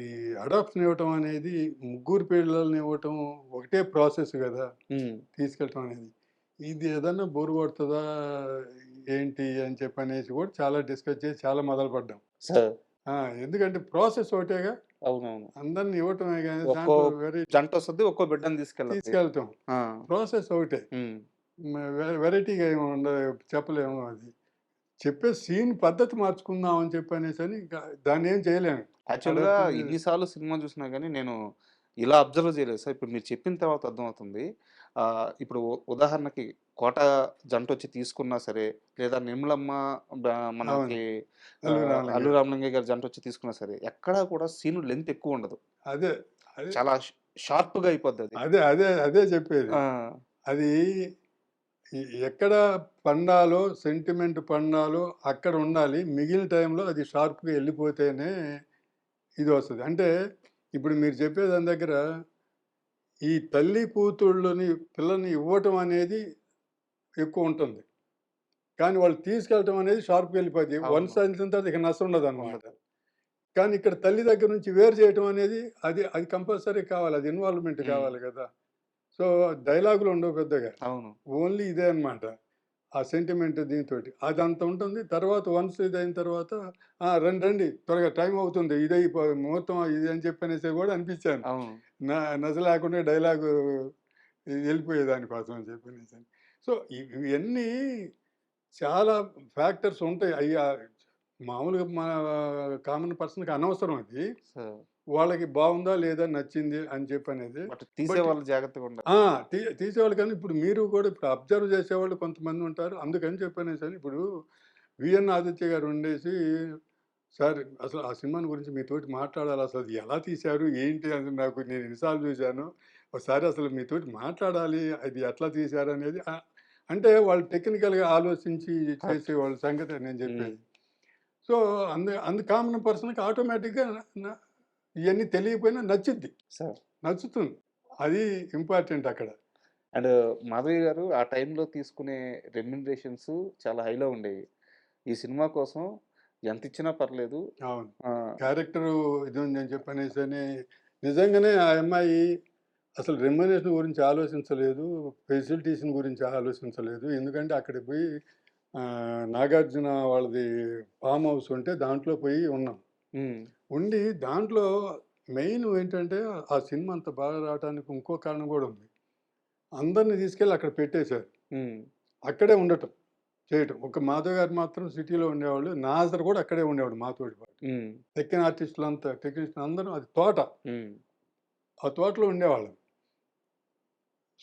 ఈ అడాప్షన్ ఇవ్వటం అనేది ముగ్గురు పిల్లల్ని ఇవ్వటం ఒకటే ప్రాసెస్ గదా! హ్మ్. తీసుకెళ్ళటం అనేది. ఇది ఏదన్నా బోర్ కొడతదా? ఏంటి? అని చెప్పనేసి కూడా చాలా డిస్కస్ చేసి చాలా మొదలుపడ్డాం. సార్. ఆ! ఎందుకంటే ప్రాసెస్ ఒకటేగా. అవునవును. అందరిని ఇవ్వటమే గాని ఒక్కో దాంట్లో జంటొస్తది. ఒక్కో బిడ్డని తీసుకెళ్ళద్ది. తీసుకెళ్ళటం. ఆ! ప్రాసెస్ ఒకటే. హ్మ్. వెరైటీగా ఏమి చెప్పలేము అది. చెప్పే సీన్ పద్ధతి మార్చుకుందాం అని చెప్పనేసని ఇంకా దాన్నేం చేయలేము. యాక్చువల్‌గా అడాప్షన్ ఇన్ని సార్లు సినిమా చూసినా గాని నేను ఇలా అబ్జర్వ్ చేయలేదు సార్. ఇప్పుడు మీరు చెప్పిన తర్వాత అర్థమవుతుంది. ఇప్పుడు ఉదాహరణకి 'కోట' జంటొచ్చి తీసుకున్నా సరే, లేదా 'నిర్మలమ్మ' బ అవును. మనకి 'అల్లు రామలింగయ్య'. 'అల్లు రామలింగయ్య' గారి జంటొచ్చి తీసుకున్నా సరే, ఎక్కడా కూడా సీను లెంత్ ఎక్కువుండదు. అదే. అదే. చాలా షార్ప్‌గా అయిపోద్దది. అదే చెప్పేది. ఆ! అది ఎక్కడ పండాలో, సెంటిమెంట్ పండాలో అక్కడ ఉండాలి. మిగిలిన టైంలో అది షార్ప్‌గా ఎళ్ళిపోతేనే ఇదొస్తది. అంటే ఇప్పుడు మీరు చెప్పే దాని దగ్గర ఈ తల్లి కూతుళ్ళని పిల్లల్ని ఇవ్వటం అనేది ఎక్కువుంటుంది. కానీ వాళ్ళు తీసుకెళ్ళటం అనేది షార్ప్‌గా ఎళ్ళిపోద్ది. వన్స్ అవును. ఎళ్ళిన తర్వాత ఇక నస ఉండదనమాట. ఉండదు. కానీ ఇక్కడ తల్లి దగ్గర నుంచి వేరు చేయటం అనేది అది కంపల్సరీ కావాలి. అది ఇన్వాల్వ్‌మెంట్ హ్మ్. కావాలి గదా! సో, డైలాగులు ఉండవు పెద్దగా. అవును. ఓన్లీ ఇదే అనమాట. ఆ సెంటిమెంట్ దీనితోటి. అదంత ఉంటుంది. తర్వాత వన్స్ ఇదయిన తర్వాత రండి రండి త్వరగా టైం అవుతుంది. ముహూర్తం ఇది అని చెప్పనేసి గూడా అనిపించాను. అవును. నస లేకుండా డైలాగు ఎళ్ళిపోయే దానికోసం అని చెప్పనేసని. సో, ఇవన్నీ చాలా ఫ్యాక్టర్స్ ఉంటాయి. మామూలుగా మన కామన్ పర్సన్‌కి అనవసరం అది. సార్. వాళ్ళకి బావుందా? లేదా? నచ్చింది అని చెప్పనేది. బట్ బట్ తీసేవాళ్ళు జాగ్రత్తగా ఉండాలి. ఆ! తీసేవాళ్ళు కానీ ఇప్పుడు మీరు కూడా ఇప్పుడు అబ్జర్వ్ చేసేవాళ్ళు కొంతమంది ఉంటారు. అందుకని చెప్పనేసని ఇప్పుడు 'విఎన్ ఆదిత్య' గారు ఉండేసి, "సార్ అసలు ఆ సినిమాని గురించి మీతోటి మాట్లాడాలి. అసలు అది ఎలా తీశారు? ఏంటి? అని నాకు నేను ఎన్ని సార్లు చూశాను. ఒకసారి అసలు మీతోటి మాట్లాడాలి. అది ఎట్లా తీశారు అనేది" అంటే వాళ్ళు టెక్నికల్‌గా ఆలోచించి కరెక్ట్. చేసేవాళ్ళ సంగతి నేను హ్మ్. చెప్పేది. సో, అందు కామన్ పర్సన్‌కి ఆటోమేటిక్‌గా న ఇయన్నీ తెలియకపోయినా నచ్చుద్ది. సార్. నచ్చుతుంది. అది ఇంపార్టెంట్ అక్కడ. అండ్ మాధవి గారు ఆ టైంలో తీసుకునే రెమ్యునరేషన్స్ చాలా హైలో ఉండేవి. ఈ సినిమా కోసం ఎంతిచ్చినా పర్లేదు. అవును. ఆహ్, క్యారెక్టరు ఇది ఉందని చెప్పనేసని నిజంగానే ఆ అమ్మాయి అసలు రెమ్యునరేషన్ గురించి ఆలోచించలేదు. ఫెసిలిటీస్‌ని గురించి ఆలోచించలేదు. ఎందుకంటే అక్కడికి పోయి నాగార్జున వాళ్ళది ఫార్మ్ హౌస్ ఉంటే దాంట్లో పోయి ఉన్నాం. హ్మ్. ఉండి దాంట్లో మెయిన్ ఏంటంటే ఆ సినిమా అంత బాగా రావటానికి ఇంకో కారణం కూడా ఉంది. అందరిని తీసుకెళ్ళి అక్కడ పెట్టేశారు. హ్మ్. అక్కడే ఉండటం. చేయటం. ఒక మాధవ్ గారు మాత్రం సిటీలో ఉండేవాళ్ళు. నాజర్ కూడా అక్కడే ఉండేవాడు మాతోటి పాటు. హ్మ్. ఎక్కిన ఆర్టిస్టులంతా టెక్నీషియన్ అందరం అది తోట. హ్మ్. ఆ తోటలో ఉండేవాళ్ళం.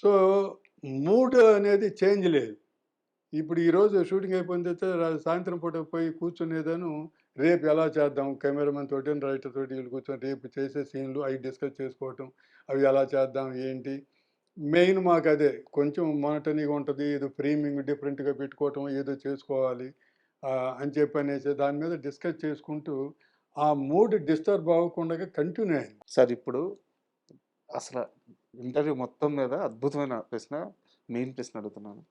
సో, మూడ్ అనేది చేంజ్ లేదు. ఇప్పుడు ఈరోజు షూటింగ్ అయిపోయిన తర్వాత సాయంత్రం పూట పోయి కూర్చునేదాను, రేపు ఎలా చేద్దాం కెమెరామెన్ తోటి, రైటర్ తోటి వీళ్ళు కూర్చొని రేపు చేసే సీన్‌లు అవి డిస్కస్ చేసుకోవటం. అవి ఎలా చేద్దాం? ఏంటి? మెయిన్ మాకదే. కొంచెం మోనోటనీగా ఉంటది. ఏదో ఫ్రేమింగ్ డిఫరెంట్‌గా పెట్టుకోవటం, ఏదో చేసుకోవాలి అని చెప్పనేసి దాని మీద డిస్కస్ చేసుకుంటూ, ఆ మూడ్ డిస్టర్బ్ అవ్వకుండగా కంటిన్యూ అయింది. సార్ ఇప్పుడు అసల ఇంటర్వ్యూ మొత్తం మీద అద్భుతమైన ప్రశ్న, మెయిన్ ప్రశ్న అడుగుతున్నాను.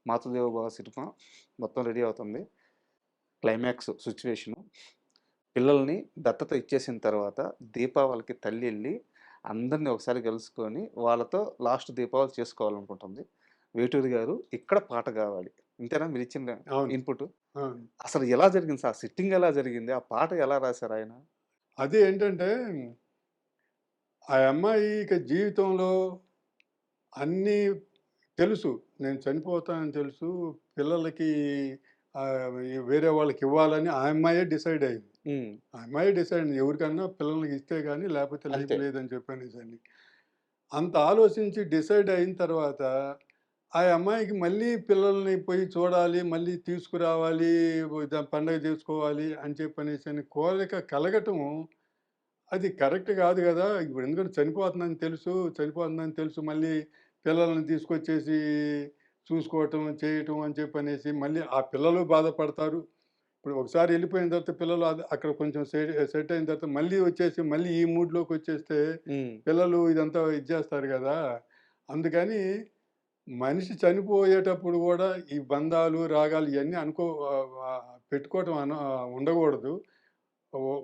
'మాతృదేవో భవ' సినిమా మొత్తం రెడీ అవుతుంది. Climax situation. పిల్లల్ని దత్తత ఇచ్చేసిన తర్వాత దీపావళికి తల్లి ఎళ్లి అందరిని ఒకసారి కలుసుకొని వాళ్ళతో లాస్ట్ దీపావళి చేసుకోవాలనుకుంటుంది. వేటూరి గారు ఇక్కడ పాట కావాలి. ఇంతేనా మీరిచ్చిన అవును. ఇన్‌పుట్? అవును. అసలు ఎలా జరిగింది సార్? సిట్టింగ్ ఎలా జరిగింది? ఆ పాట ఎలా రాసారాయన? అది ఏంటంటే, ఆ అమ్మాయి ఇక జీవితంలో అన్నీ తెలుసు. నేను చనిపోతానని తెలుసు. పిల్లలకి వేరే వాళ్ళకివ్వాలని ఆ అమ్మాయే డిసైడ్ అయింది. హ్మ్. ఆ అమ్మాయే డిసైడ్ అయింది. ఎవరికన్నా పిల్లలకి ఇస్తే గాని లేకపోతే లైఫ్ అంతే. లేదని చెప్పనేసని. అంత ఆలోచించి డిసైడ్ అయిన తర్వాత, ఆ అమ్మాయికి మళ్ళీ పిల్లల్ని పోయి చూడాలి, మళ్ళీ తీసుకురావాలి, పండగ చేసుకోవాలి అని చెప్పనేసని కోరిక కలగటం అది కరెక్ట్ కాదు గదా! ఇప్పుడు ఎందుకంటే చనిపోతుందని తెలుసు. మళ్ళీ పిల్లల్ని తీసుకొచ్చేసి చూసుకోవటం, చేయటం అని చెప్పనేసి మళ్ళీ ఆ పిల్లలు బాధపడతారు. ఇప్పుడు ఒకసారి ఎళ్ళిపోయిన తర్వాత పిల్లలు అక్కడ కొంచెం సెట్ అయిన తర్వాత మళ్ళీ వచ్చేసి మళ్ళీ ఈ మూడ్‌లోకొచ్చేస్తే హ్మ్. పిల్లలు ఇదంతా ఇది జేస్తారు గదా! అందుకని మనిషి చనిపోయేటప్పుడు గూడా ఈ బంధాలు, రాగాలు ఇయన్నీ పెట్టుకోవటం ఉండగూడదు.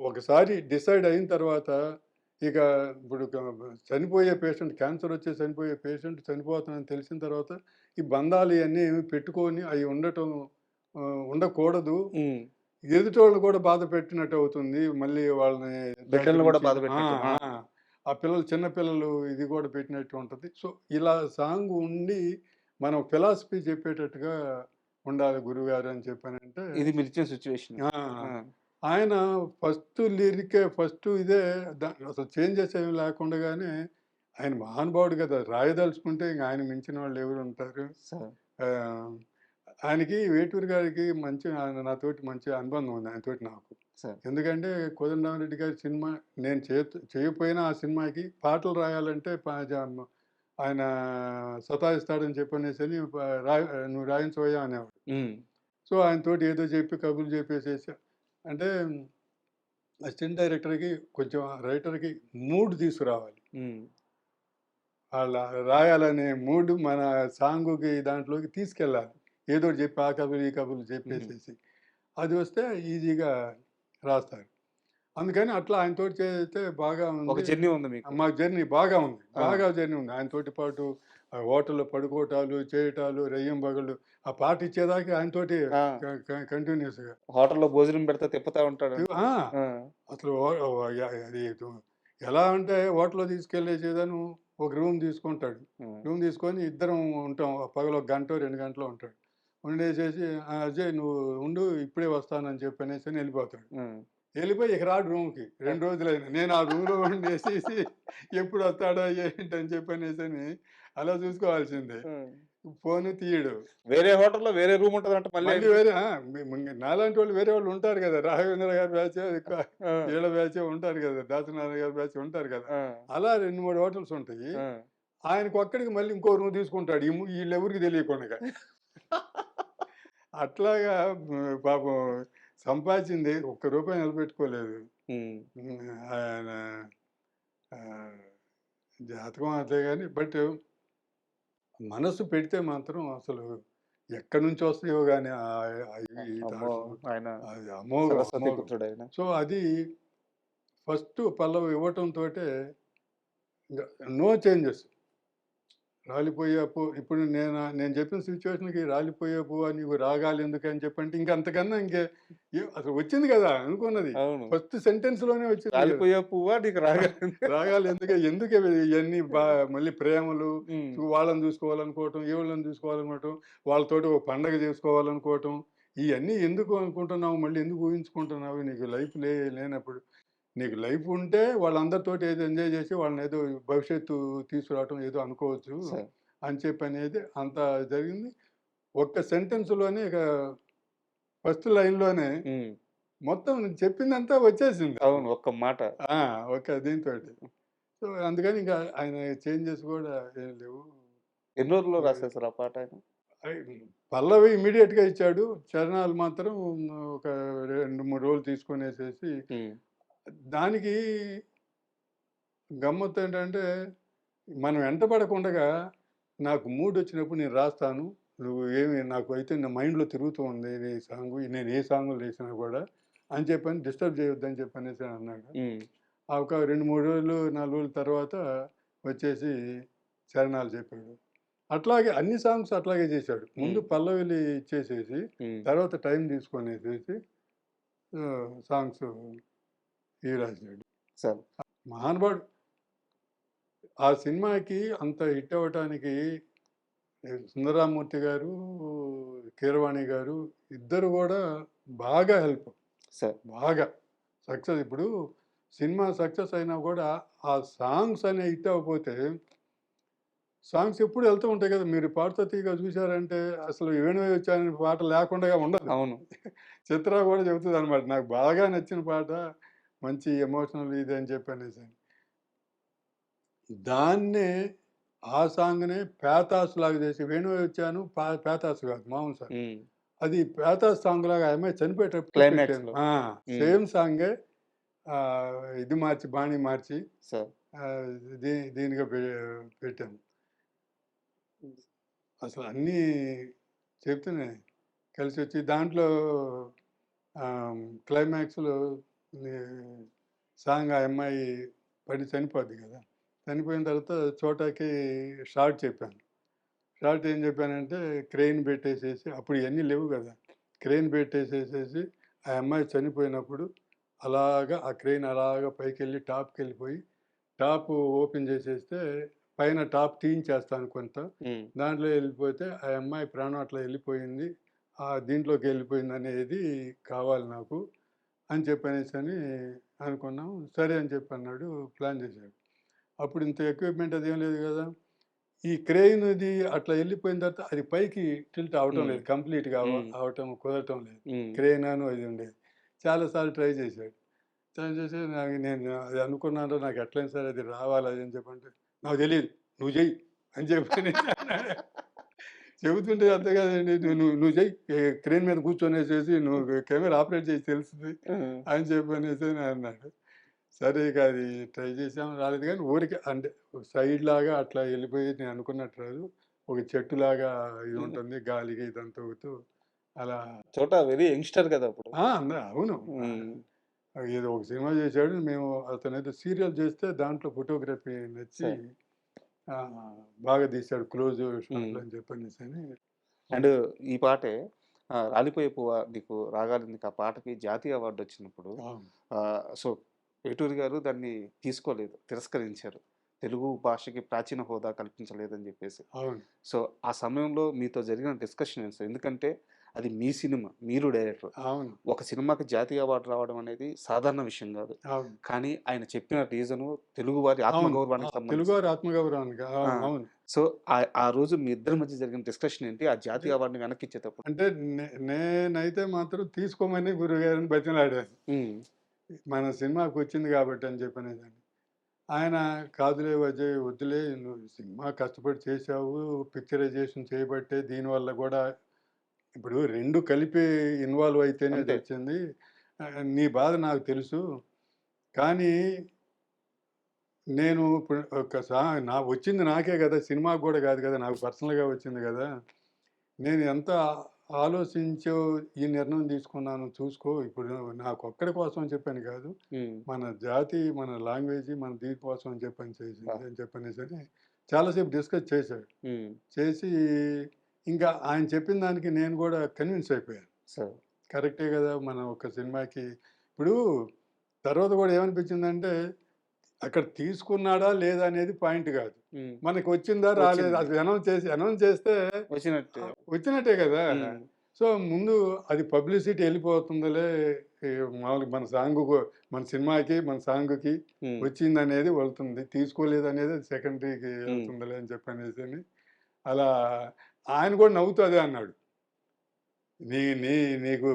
ఒకసారి డిసైడ్ అయిన తర్వాత ఇక ఇప్పుడు చనిపోయే పేషెంట్ క్యాన్సర్ వచ్చి చనిపోయే పేషెంట్ చనిపోతున్నాడని తెలిసిన తర్వాత ఈ బంధాలు ఇయన్నీ ఏమి పెట్టుకొని అయి ఉండటం ఉండకూడదు. హ్మ్. ఎదుటోళ్ళని కూడా బాధ పెట్టినట్టు అవుతుంది. మళ్ళీ వాళ్ళని దాంట్లో బిడ్డలను గూడా నుంచి ఆ! బాధపెట్టినట్టు. ఆ! ఆ! ఆ పిల్లలు చిన్న పిల్లలు ఇది కూడా పెట్టినట్టు ఉంటది. సో, ఇలా సాంగ్ ఉండి మనం ఫిలాసఫీ చెప్పేటట్టుగా ఉండాలి గురువుగారు అని చెప్పానంటే ఇది మీరిచ్చిన సిట్యుయేషన్. ఆ! ఆ! ఆయన ఫస్ట్ ఇదే అసలు చేంజెస్ ఏమి లేకుండగానే ఆయన మహానుభావుడు కదా! రాయదలుచుకుంటే ఇంక ఆయన మించిన వాళ్ళు ఎవరుంటారు? సార్. ఆహ్, ఆయనకి వేటూరి గారికి నాతోటి మంచి అనుబంధం ఉంది ఆయనతోటి నాకు. సార్. ఎందుకంటే కోదండరామిరెడ్డి గారి సినిమా నేను చేయకపోయినా ఆ సినిమాకి పాటలు రాయాలంటే ఆయన సతాయిస్తాడని చెప్పనేసని "నువ్వు రాయించవయ్యా" అనేవాడు. హ్మ్. సో, ఆయనతోటి ఏదో చెప్పి కబుర్లు చెప్పేసేసి అంటే అసిస్టెంట్ డైరెక్టర్‌కి కొంచెం రైటర్‌కి మూడ్ తీసుకురావాలి. హ్మ్. అలా రాయాలనే మూడ్ మన సాంగుకి దాంట్లోకి తీసుకెళ్ళాలి. ఏదోకటి చెప్పి ఆ కబుర్లు, ఈ కబుర్లు హుహు. చెప్పేసేసి. అది వస్తే ఈజీగా రాస్తారు. అందుకని అట్లా ఆయనతోటి చేస్తే బాగా ఒక ఉంది. జర్నీ ఉంది మీకు. మా జర్నీ బాగా ఉంది. ఆ! బాగా జర్నీ ఉంది. ఆయనతోటి పాటు హోటల్‌లో పడుకోవటాలు, చేయటాలు, రెయ్యంబగళ్ళు ఆ పాట ఇచ్చేదాకా ఆయనతోటి ఆ! కంటిన్యూయస్‌గా. హోటల్‌లో భోజనం పెడితే తిప్పుతా ఉంటాడు. ఆ! ఆ! అసలు ఓ ఓ అది ఎలా అంటే హోటల్‌లో తీసుకెళ్ళేసేదను ఒక రూమ్ తీసుకుంటాడు. హ్మ్. రూమ్ తీసుకొని ఇద్దరం ఉంటాం. పగలు ఒక గంటో, 2 గంటలో ఉంటాడు. ఉండేసేసి అజయ్ నువ్వు ఉండు ఇప్పుడే వస్తానని చెప్పనేసి అని వెళ్ళిపోతాడు. వెళ్ళిపోయి ఇక రాడు రూమ్కి 2 రోజులైనా. నేను ఆ రూమ్లో ఉండేసేసి ఎప్పుడు వస్తాడా ఏంటని చెప్పనేసి అలా చూసుకోవాల్సిందే. ఫోను తీయడు. వేరే హోటల్లో వేరే రూమ్ ఉంటదంట మళ్ళీ మళ్ళీ వేరే నాలాంటి వాళ్ళు వేరే వాళ్ళు ఉంటారు కదా, రాఘవేంద్ర గారి బ్యాచ్ వీళ్ళ బ్యాచ్ ఉంటారు కదా, దాసనారాయణ గారి బ్యాచ్ ఉంటారు కదా, అలా 2-3 హోటల్స్ ఉంటాయి. ఆయనకు ఒక్కడికి మళ్ళీ ఇంకో రూమ్ తీసుకుంటాడు వీళ్ళెవరికి తెలియకుండా. అట్లాగా పాపం సంపాదించింది ఒక్క రూపాయి నిలబెట్టుకోలేదు. ఆయన జాతకం అంతే కానీ బట్ మనసు పెడితే మాత్రం అసలు ఎక్కడి నుంచి వస్తాయో కానీ అమోఘం. సో అది ఫస్ట్ పల్లవి ఇవ్వటంతో నో చేంజెస్. రాలిపోయే పువ్వు ఇప్పుడు నేను చెప్పిన సిచ్యువేషన్కి రాలిపోయే పువ్వు నీకు రాగాలి ఎందుకని చెప్పంటే ఇంకా అంతకన్నా అసలు వచ్చింది కదా అనుకున్నది. ఫస్ట్ సెంటెన్స్ లోనే వచ్చింది రాలిపోయే పువ్వా నీకు రాగాలి ఎందుకే ఇవన్నీ మళ్ళీ ప్రేమలు, వాళ్ళని చూసుకోవాలనుకోవటం, వీళ్ళని చూసుకోవాలనుకోవటం, వాళ్ళతోటి ఒక పండగ చేసుకోవాలనుకోవటం, ఇవన్నీ ఎందుకు అనుకుంటున్నావు, మళ్ళీ ఎందుకు ఊహించుకుంటున్నావు? నీకు లైఫ్ లేనప్పుడు నీకు లైఫ్ ఉంటే వాళ్ళందరితోటి ఏదో ఎంజాయ్ చేసి వాళ్ళని ఏదో భవిష్యత్తు తీసుకురావటం ఏదో అనుకోవచ్చు అని చెప్పి అనేది అంత జరిగింది. ఒక్క సెంటెన్స్లోనే ఇక ఫస్ట్ లైన్లోనే మొత్తం చెప్పిందంతా వచ్చేసింది. అవును, ఒక్క మాట, ఒక్క దీంతో. సో అందుకని ఇంకా ఆయన చేంజెస్ కూడా ఏం లేవు. ఎన్ని రోజుల్లో రాసేసారు ఆ పాట ఆయన? పల్లవి ఇమీడియట్గా ఇచ్చాడు, చరణాలు మాత్రం ఒక 2-3 రోజులు తీసుకునేసేసి. దానికి గమ్మత్తు ఏంటంటే మనం వెంటబడకుండగా నాకు మూడ్ వచ్చినప్పుడు నేను రాస్తాను, నువ్వు ఏమి నాకు అయితే నా మైండ్లో తిరుగుతూ ఉంది నీ సాంగ్, నేను ఏ సాంగులు వేసినా కూడా అని చెప్పని డిస్టర్బ్ చేయొద్దని చెప్పనేసి అన్నాడు. ఒక 2-3 రోజులు 4 రోజుల తర్వాత వచ్చేసి చరణాలు చెప్పాడు. అట్లాగే అన్ని సాంగ్స్ అట్లాగే చేశాడు. ముందు పల్లవిని ఇచ్చేసేసి తర్వాత టైం తీసుకొనేసేసి సాంగ్స్ రాశాడు. సార్ మహానుభావుడు. ఆ సినిమాకి అంత హిట్ అవ్వటానికి సుందరరామూర్తి గారు, కీరవాణి గారు ఇద్దరు కూడా బాగా హెల్ప్ సార్. బాగా సక్సెస్. ఇప్పుడు సినిమా సక్సెస్ అయినా కూడా ఆ సాంగ్స్ అనే హిట్ అవ్వకపోతే సాంగ్స్ ఎప్పుడు వెళ్తూ ఉంటాయి కదా. మీరు పాడుతా తీగ చూసారంటే అసలు వేణువై వచ్చాయని పాట లేకుండా ఉండదు. అవును. చిత్ర కూడా చెబుతుంది అనమాట, నాకు బాగా నచ్చిన పాట మంచి ఎమోషనల్ ఇది అని చెప్పి అనేసి. దాన్నే ఆ సాంగ్నే పేతాస్ లాగా చేసి వేణువై వచ్చాను పేతాస్ కాదు మామూలు సాంగ్, అది పేతాస్ సాంగ్ లాగా ఆమె చనిపోయేటప్పుడు సేమ్ సాంగే ఇది మార్చి బాణి మార్చి దీనిగా పెట్టాను. అసలు అన్నీ చెప్తున్నాయి కలిసి వచ్చి. దాంట్లో క్లైమాక్స్లో సాంగ్ ఆ అమ్మాయి పడి చనిపోద్ది కదా, చనిపోయిన తర్వాత చోటాకి షార్ట్ చెప్పాను. షార్ట్ ఏం చెప్పానంటే క్రెయిన్ పెట్టేసేసి, అప్పుడు ఇవన్నీ లేవు కదా, క్రెయిన్ పెట్టేసేసేసి ఆ అమ్మాయి చనిపోయినప్పుడు అలాగా ఆ క్రెయిన్ అలాగా పైకి వెళ్ళి టాప్కి వెళ్ళిపోయి టాప్ ఓపెన్ చేసేస్తే పైన టాప్ తీయించేస్తాను కొంత, దాంట్లో వెళ్ళిపోతే ఆ అమ్మాయి ప్రాణం అట్లా వెళ్ళిపోయింది, దీంట్లోకి వెళ్ళిపోయింది అనేది కావాలి నాకు అని చెప్పనేసి అని అనుకున్నాం. సరే అని చెప్పి అన్నాడు, ప్లాన్ చేశాడు. అప్పుడు ఇంత ఎక్విప్మెంట్ అదేం లేదు కదా, ఈ క్రెయిన్ ఇది అట్లా వెళ్ళిపోయిన తర్వాత అది పైకి టిల్ట్ అవటం లేదు, కంప్లీట్గా అవటం కుదరటం లేదు, క్రెయిన్ అని అది ఉండేది. చాలాసార్లు ట్రై చేశాడు. ట్రై చేసి నేను అది అనుకున్నాను, నాకు ఎట్లయినా సరే అది రావాలి అది అని చెప్పంటే నాకు తెలియదు నువ్వు చెయ్యి అని చెప్పి చెబుతుంటే అంతే కదండి, నువ్వు చెయ్యి, క్రెయిన్ మీద కూర్చొనేసేసి నువ్వు కెమెరా ఆపరేట్ చేసి తెలుస్తుంది అని చెప్పనేసి అన్నాడు. సరే ఇక అది ట్రై చేసాం, రాలేదు. కానీ ఊరికి అంటే సైడ్ లాగా అట్లా వెళ్ళిపోయి నేను అనుకున్నట్టు రాదు, ఒక చెట్టు లాగా ఇది ఉంటుంది గాలికి ఇదంతా ఊగుతూ అలా. చోటా వెరీ యంగ్స్టర్ కదా అప్పుడు. అవును, ఏదో ఒక సినిమా చేశాడు. మేము అతను ఏదో సీరియల్ చేస్తే దాంట్లో ఫోటోగ్రఫీ నచ్చి బాగా తీశాడు, క్లోజ్ షాట్లు అని చెప్పనేసి అని. అండ్ ఈ పాటే రాలిపోయే పువ్వా నీకు రాగాలి ఆ పాటకి జాతీయ అవార్డు వచ్చినప్పుడు సో వేటూరి గారు దాన్ని తీసుకోలేదు, తిరస్కరించారు. తెలుగు భాషకి ప్రాచీన హోదా కల్పించలేదని చెప్పేసి. అవును. సో, ఆ సమయంలో మీతో జరిగిన డిస్కషన్ ఏంటి సార్? ఎందుకంటే అది మీ సినిమా. మీరు డైరెక్టర్. అవును. ఒక సినిమాకి జాతీయ అవార్డ్ రావడం అనేది సాధారణ విషయం గాదు. అవును. కానీ ఆయన చెప్పిన రీజను తెలుగువారి అవును. ఆత్మగౌరవానికి సంబంధించి. తెలుగువారి ఆత్మగౌరవానికి. ఆ! అవును. సో, ఆ రోజు మీ ఇద్దరి మధ్య జరిగిన డిస్కషన్ ఏంటి? ఆ జాతీయ అవార్డ్‌ని వెనక్కిచ్చేటప్పుడు? అంటే నేనైతే మాత్రం తీసుకోమని గురువుగారిని బతిమిలాడాను. హ్మ్. మన సినిమాకొచ్చింది కాబట్టి అని చెప్పనేసని. ఆయన కాదులే అజయ్ వద్దులే నువ్వు సినిమా కష్టపడి చేశావు. పిక్చరైజేషన్ చేయబట్టే దీనివల్ల గూడా ఇప్పుడు 2 కలిపి ఇన్వాల్వ్ అయితేనే అంతే. అదొచ్చింది. నీ బాధ నాకు తెలుసు. కానీ నేను ఇప్పుడు నా వచ్చింది నాకే గదా! సినిమాకి గూడా గాదు గదా! నాకు పర్సనల్‌గా వచ్చింది గదా! నేను ఎంత ఆలోచించో ఈ నిర్ణయం తీసుకున్నాను చూసుకో. ఇప్పుడు నాకొక్కడి కోసం అని చెప్పని కాదు. హ్మ్. మన జాతి, మన లాంగ్వేజి, మన దీని కోసం అని చెప్పని చేసింది అబ్బా! అని చెప్పనేసని చాలా సేపు డిస్కస్ చేశాడు. హ్మ్. చేసి ఇంకా ఆయన చెప్పిన దానికి నేను గూడా కన్విన్స్ అయిపోయాను. సరే. కరెక్టే గదా! మనం ఒక సినిమాకి ఇప్పుడు తర్వాత గూడా ఏమనిపించిందంటే అక్కడ తీసుకున్నాడా లేదా అనేది పాయింట్ గాదు. హ్మ్. మనకొచ్చిందా రాలేదా వచ్చింది. అది అనౌన్స్ చేస్తే వచ్చినట్టే. వచ్చినట్టే గదా! హ్మ్. సో, ముందు అది పబ్లిసిటీ ఎళ్ళిపోతుందిలే. ఈ మామూలుగా మన సాంగుకు మన సినిమాకి, మన సాంగ్‌కి హ్మ్. వచ్చిందనేది వెళ్తుంది. తీసుకోలేదనేది అది సెకండరీకి హ్మ్. వెళ్తుందిలే అని చెప్పనేసని అలా ఆయన గూడా నవ్వుతూ అదే అన్నాడు. నీ నీ నీకు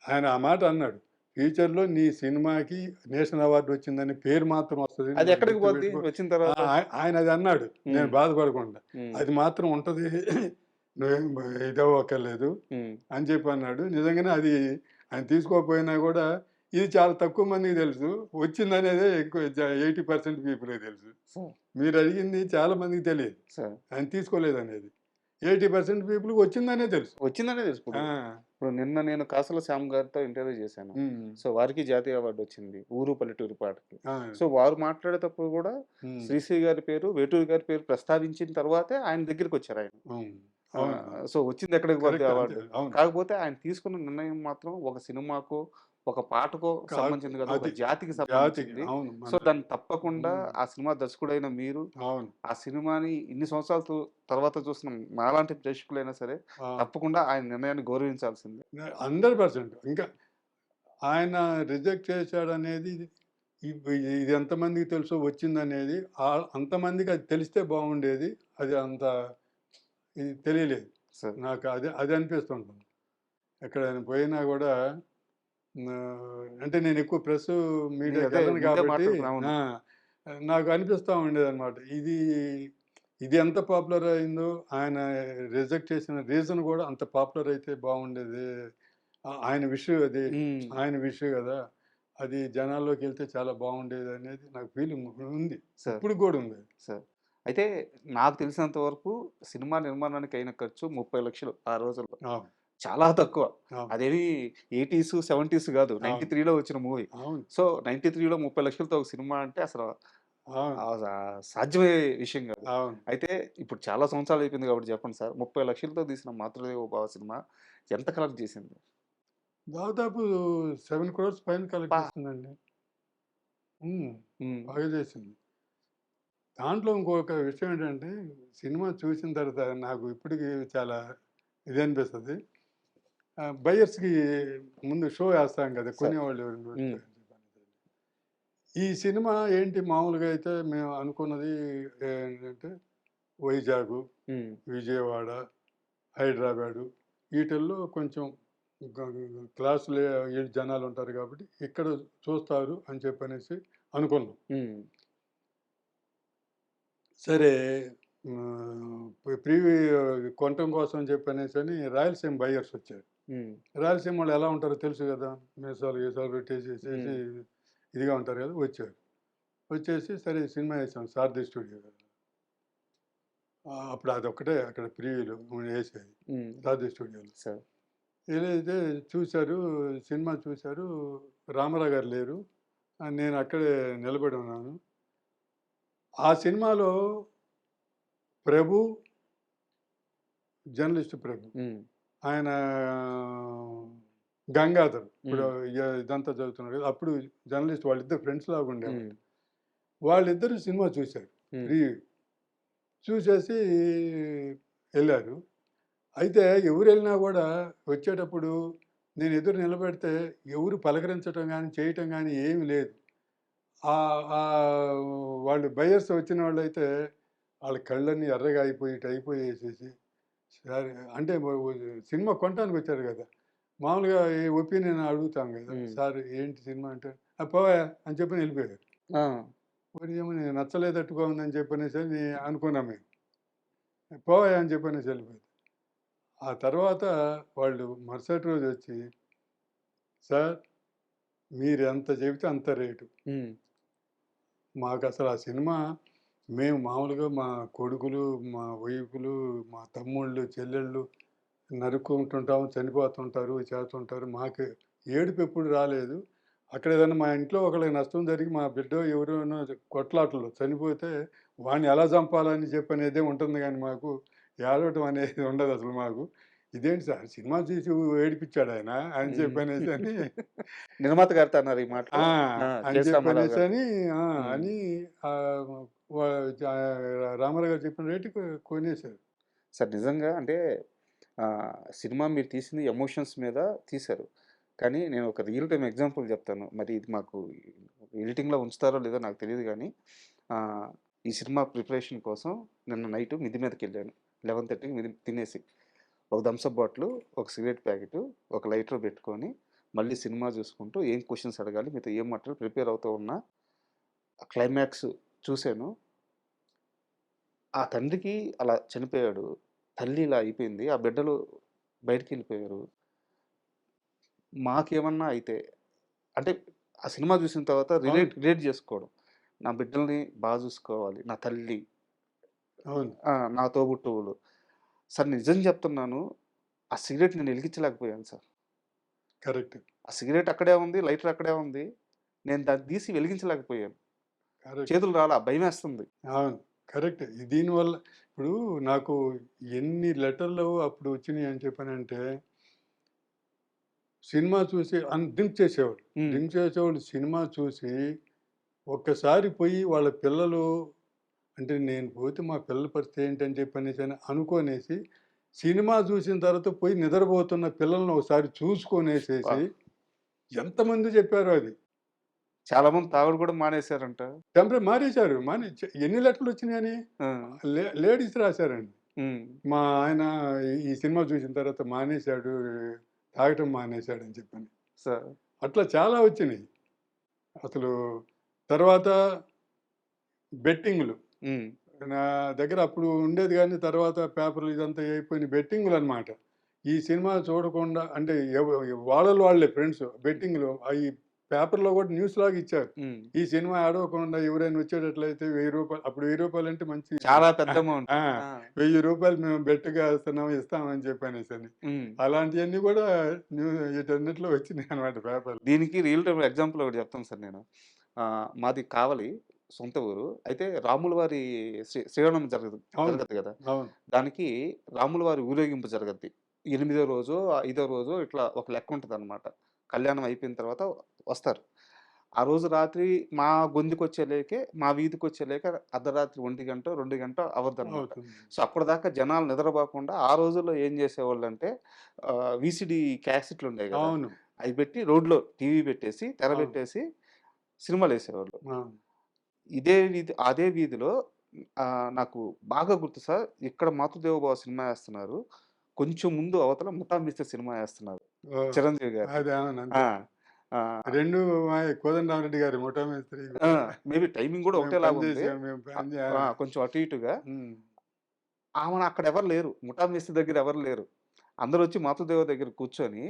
ఆయన ఆ మాట అన్నాడు. ఫ్యూచర్‌లో నీ సినిమాకి నేషనల్ అవార్డ్ వచ్చిందని పేరు మాత్రం వస్తది. అది నువ్వు అది ఎక్కడికి పోద్ది గుర్తుపెట్టుకో. వచ్చిన ఆ! తర్వాత? ఆయనది అన్నాడు. నేను హ్మ్. బాధపడకుండా. హ్మ్. అది మాత్రం ఉంటది. నువ్వేం ఇదవ్వక్కర్లేదు హ్మ్. అని చెప్పి అన్నాడు. నిజంగానే అది ఆయన తీసుకోకపోయినా గూడా ఇది చాలా తక్కువ మందికి తెలుసు. వచ్చిందనేదే ఎక్కువ 80% పీపుల్‌కి తెలుసు. సరే. మీరడిగింది చాలా మందికి తెలీదు. సరే. ఆయన తీసుకోలేదనేది. 80% పీపుల్‌కి వచ్చిందనే తెలుసు. వచ్చిందనే తెలుసు ఇప్పుడు. ఆ! ఇప్పుడు నిన్న నేను కాసుల శ్యామ్ గారితో ఇంటర్వ్యూ చేశాను. హ్మ్. సో, వారికి జాతీయ అవార్డ్ వచ్చింది. 'ఊరు పల్లెటూరు' పాటకి. ఆ! సో, వారు మాట్లాడేటప్పుడు గూడా హ్మ్. శ్రీశ్రీ గారి పేరు, వేటూరి గారి పేరు ప్రస్తావించిన తర్వాతే ఆయన దగ్గరికొచ్చారాయన. అవును. అవును. సో, వచ్చింది ఎక్కడికి పోద్ది కరెక్ట్. అంతే. అవార్డు. అవును. కాకపోతే ఆయన తీసుకున్న నిర్ణయం మాత్రం ఒక సినిమాకో, ఒక పాటకో కాదు. సంబంధించింది కాదు. ఒక అది జాతికి జాతికి. సంబంధించింది. అవును. సో, దాన్ని తప్పకుండా హ్మ్. ఆ సినిమా దర్శకుడైన మీరు, అవును. ఆ సినిమాని ఇన్ని సంవత్సరాల తర్వాత చూస్తున్న మాలాంటి ప్రేక్షకులైనా సరే, ఆ! తప్పకుండా ఆయన నిర్ణయాన్ని గౌరవించాల్సిందే. 100% ఇంకా ఆయన రిజెక్ట్ చేశాడనేది ఇది ఎంతమందికి తెలుసో వచ్చిందనేది అంతమందికి అది తెలిస్తే బాగుండేది. అది అంత ఇది తెలియలేదు. సరే. నాకు అది అనిపిస్తుంటుంది. ఎక్కడైనా పోయినా గూడా అంటే నేను ఎక్కువ అదే మీడియాకెళ్ళను ముందే కాబట్టి మాట్లాడుకున్నా. అవును. ఆ! నాకు అనిపిస్తా ఉండేదనమాట. ఇది ఎంత పాపులర్ అయిందో ఆయన రిజెక్ట్ చేసిన రీజన్ గూడా అంత పాపులర్ అయితే బాగుండేది. ఆయన విష్ అది. హ్మ్. ఆయన విష్ గదా! అది జనాల్లోకెళ్తే చాలా బాగుండేదనేది నాకు ఫీలింగ్ ఉంది. సార్. ఇప్పటికి గూడా ఉంది. సార్. అయితే నాకు తెలిసినంత వరకు సినిమా నిర్మాణానికి అయిన ఖర్చు 30,00,000 ఆ రోజుల్లో. అవును. చాలా తక్కువ. అవును. అదేమి 80స్, 70స్ గాదు. అవును. 93లో వచ్చిన మూవీ. అవును. సో, 93లో 30,00,000తో ఒక సినిమా అంటే అసలు అవును. సాధ్యమయ్యే విషయం గాదు. అవును. అయితే ఇప్పుడు చాలా సంవత్సరాలు అయిపోయింది కాబట్టి చెప్పండి సార్. 30,00,000తో తీసిన 'మాతృదేవో భవ' సినిమా ఎంత కలెక్ట్ చేసింది? దాదాపు 7 క్రోర్స్ పైన కలెక్ట్ అబ్బా! చేసిందండి. హ్మ్. హ్మ్. బాగా చేసింది. దాంట్లో ఇంకొక విషయం ఏంటంటే, సినిమా చూసిన తర్వాత నాకు ఇప్పటికి చాలా ఇదనిపిస్తది. బయర్స్‌కి ముందు షో ఏస్తాం కదా! సార్. కొనేవాళ్ళు ఎవరైనా వస్తే హ్మ్. అని చెప్పనేసి. ఈ సినిమా ఏంటి మామూలుగా అయితే మేము అనుకున్నది ఏంటంటే వైజాగు, హ్మ్. విజయవాడ, హైదరాబాదు ఈటిల్లో కొంచెం గ క్లాసులే ఈ జనాలుంటారు కాబట్టి ఇక్కడ చూస్తారు అని చెప్పనేసి అనుకున్నాం. హ్మ్. సరే ప్రీవి కొనటం కోసం చెప్పనేసని రాయలసీమ బయర్స్ వచ్చారు. హ్మ్. రాయలసీమ వాళ్ళు ఎలా ఉంటారో తెలుసు గదా! మీసాలు, గీసాలు పెట్టేసేసేసి హ్మ్. ఇదిగా ఉంటారు గదా! వచ్చారు. వచ్చేసి సరే సినిమా యేసాం సారథి స్టూడియో దగ్గర. అప్పుడు అదొక్కటే అక్కడ ప్రీవ్యూలో యేసేది. హ్మ్. సారథి స్టూడియోలో. సార్. ఏదైతే చూసారు, సినిమా చూసారు. రామారావు గారు లేరు. నేను అక్కడే నిలబడి ఉన్నాను. ఆ సినిమాలో ప్రభు, జర్నలిస్ట్ ప్రభు. హ్మ్. ఆయన గంగాధర్. ఇప్పుడు హ్మ్. ఇదంతా చదువుతున్నాడు కదా! అప్పుడు జర్నలిస్ట్ వాళ్ళిద్దరు ఫ్రెండ్స్ లాగా హ్మ్. ఉండేవాళ్ళు. వాళ్ళిద్దరూ సినిమా చూసారు. ఫ్రీ చూసేసి వెళ్ళారు. అయితే ఎవరు వెళ్ళినా కూడా వచ్చేటప్పుడు నేను ఎదురు నిలబెడితే ఎవరు పలకరించటం గానీ, చేయటం గానీ ఏమి లేదు. వాళ్ళు బయర్స్ వచ్చిన వాళ్ళైతే వాళ్ళ కళ్ళన్నీ ఎర్రగా అయిపోయి, అయిపోయేసేసి సరే అంటే సినిమా కొనటానికి వచ్చారు కదా! మామూలుగా ఈ ఒపీనియన్ అడుగుతాం కదా! సార్ ఏంటి సినిమా అంటే, పోవయ్యా అని చెప్పని వెళ్ళిపోయారు. ఆ! మరి ఏమో నచ్చలేదట్టుగా ఉందని చెప్పనేసని అనుకున్నాం మేము. పోవయ్యా అని చెప్పనేసి వెళ్ళిపోయారు. ఆ తర్వాత వాళ్ళు మరుసటి రోజొచ్చి, సార్ మీరెంత చెబితే అంత రేటు. హ్మ్. మాకసలు ఆ సినిమా మేము మామూలుగా మా కొడుకులు, మా వైఫులు, మా తమ్ముళ్ళు, చెల్లెళ్ళు నరుక్కుంటుంటాం, చనిపోతుంటారు, చేస్తుంటారు. మాకు ఏడుపెప్పుడు రాలేదు. అక్కడ ఏదన్నా మా ఇంట్లో ఒకళ్ళకి నష్టం జరిగి మా బిడ్డో ఎవరోనో కొట్లాటలో చనిపోతే వాడిని ఎలా చంపాలని చెప్పనేదే ఉంటుంది గానీ మాకు ఏడవటం అనేది ఉండదసలు మాకు. ఇదేంటి సార్ సినిమా చూసి ఏడిపిచ్చాడాయన అని హ్మ్. చెప్పనేసని నిర్మాత గారితో అన్నారు ఈ మాటలు. ఆ! ఆ! అని 'కె.ఎస్. రామారావు' గారు. చెప్పనేసని ఆ! హ్మ్. అని ఆహ్, వ జా రామారావు గారు చెప్పిన రేటుకి కొనేసారు. సార్ నిజంగా అంటే సినిమా మీరు తీసింది ఎమోషన్స్ మీద తీశారు. కానీ నేను ఒక రియల్ టైమ్ ఎగ్జాంపుల్ చెప్తాను. మరి ఇది మాకు ఎడిటింగ్‌లో ఉంచుతారో లేదో నాకు తెలీదు గానీ ఆహ్, ఈ సినిమా ప్రిపరేషన్ కోసం నిన్న నైట్ మిద్ది మీదకెళ్ళాను. 11:30కి తినేసి. ఒక థమ్స్ అప్ బాటిలు, ఒక సిగరెట్ ప్యాకెటు, ఒక లైటర్ పెట్టుకొని మళ్ళీ సినిమా చూసుకుంటూ ఏం క్వెషన్స్ అడగాలి, మీతో ఏం మాట్లాడాలి ప్రిపేర్ అవుతూ ఉన్నా. క్లైమాక్స్ చూసాను. ఆ తండ్రికి అలా చనిపోయాడు. తల్లి ఇలా అయిపోయింది. ఆ బిడ్డలు బయటికెళ్ళిపోయారు. మాకేమన్నా అయితే అంటే ఆ సినిమా చూసిన తర్వాత అవును. రిలేట్ చేసుకోవడం. నా బిడ్డల్ని చూసుకోవాలి. నా తల్లి, అవును. నా తోబుట్టువులు. సార్ నిజం చెప్తున్నాను. ఆ సిగరెట్ నేను ఎలిగించలేకపోయాను సార్. కరెక్ట్. ఆ సిగరెట్ అక్కడే ఉంది. లైటర్ అక్కడే ఉంది. నేను దాన్ని తీసి వెలిగించలేకపోయాను. కరెక్ట్. చేతులు రాలా భయమేస్తుంది. అవును. కరెక్ట్. దీనివల్ల ఇప్పుడు నాకు ఎన్ని లెటర్‌లు అప్పుడు వచ్చినియి అని చెప్పనంటే, సినిమా చూసి డ్రింక్ చేసేవాళ్ళు. హ్మ్. డ్రింక్ చేసేవాళ్ళు సినిమా చూసి ఒక్కసారి పోయి వాళ్ళ పిల్లలు అంటే నేను పోతే మా పిల్లల పరిస్థితి ఏంటని చెప్పనేసని అనుకోనేసి, సినిమా చూసిన తర్వాత పోయి నిద్రపోతున్న పిల్లల్ని ఒకసారి అబ్బా! చూసుకొనేసేసి ఎంతమంది చెప్పారో అది. చాలా మంది తాగుడు కూడా మానేశారంట. మానేశారు. ఎన్ని లెటర్‌లొచ్చినాయని ఆ! లేడీస్ రాసారండి. హ్మ్. మా ఆయన ఈ సినిమా చూసిన తర్వాత మానేశాడు. తాగటం మానేశాడని చెప్పని. సార్. అట్లా చాలా వచ్చినియి. అసలు తర్వాత బెట్టింగులు. హ్మ్. నా దగ్గర అప్పుడు ఉండేది గానీ తర్వాత పేపర్‌లు ఇదంతా అయిపోయిన బెట్టింగులనమాట. ఈ సినిమా చూడకుండా అంటే వాళ్ళలో వాళ్ళే ఫ్రెండ్స్ బెట్టింగ్‌లు అయి పేపర్‌లో కూడా న్యూస్‌లాగా ఇచ్చారు. హ్మ్. ఈ సినిమా ఆడవకుండా ఎవరైనా వచ్చేటట్లయితే రూ. 1000 అప్పుడు రూ. 1000 అంటే మంచి చాలా పెద్ద అమౌంట్. ఆ! ఆ! రూ. 1000 మేము బెట్‌గా ఏస్తున్నాం ఇస్తామని చెప్పనేసని. హ్మ్. అలాంటియన్నీ కూడా న్యూ వీటన్నిటిలో వచ్చినాయనమాట పేపర్‌లో. దీనికి రియల్ టైమ్ ఎగ్జాంపుల్ ఒకటి చెప్తాను సార్ నేను. మాది కావలి సొంత ఊరు. అయితే రాముల వారి శ్రీరామనవమి అవును. జరగద్ది గదా! అవును. దానికి రాముల వారి ఊరేగింపు జరగద్ది. ఎనిమిదో రోజో, ఐదో రోజో ఇట్లా ఒక లెక్క ఉంటదనమాట. కళ్యాణం అయిపోయిన తర్వాత వస్తారు. ఆ రోజు రాత్రి మా గొంతుకొచ్చేలేకే, మా వీధికొచ్చేలేకే అర్ధరాత్రి 1 గంటో, 2 గంటో అవద్దనమాట. అవుతుంది. సో, అప్పటిదాకా జనాలు నిద్రపోకుండా ఆ రోజుల్లో ఏం జేసేవాళ్ళంటే వీసీడీ క్యాసెట్లుండేయి గదా! అవును. అయి బెట్టి రోడ్‌లో టీవీ బెట్టేసి, తెర అవును. బెట్టేసి సినిమాలేసేవాళ్ళు. అవును. అదే వీధిలో నాకు బాగా గుర్తు సార్. ఇక్కడ 'మాతృదేవోభవ' సినిమా యేస్తున్నారు. కొంచెం ముందు అవతల 'ముఠా మిస్టర్' సినిమా యేస్తున్నారు. ఓహ్! చిరంజీవి గారిది. అది అవును. ఆ! అంతే. ఆహ్, 2 కోదండరామిరెడ్డి గారి 'ముఠా మేస్త్రి' ఆ! మేబీ టైమింగ్ గూడా మేము పని ఒకటేలాగుంది. చేసాం. మేము పని జే కొంచెం అటు ఇటుగా. హ్మ్. ఆమెన అక్కడెవరు లేరు. 'ముఠా మిస్టర్' దగ్గర ఎవరు లేరు. అందరొచ్చి 'మాతృదేవ' దగ్గర కూర్చొని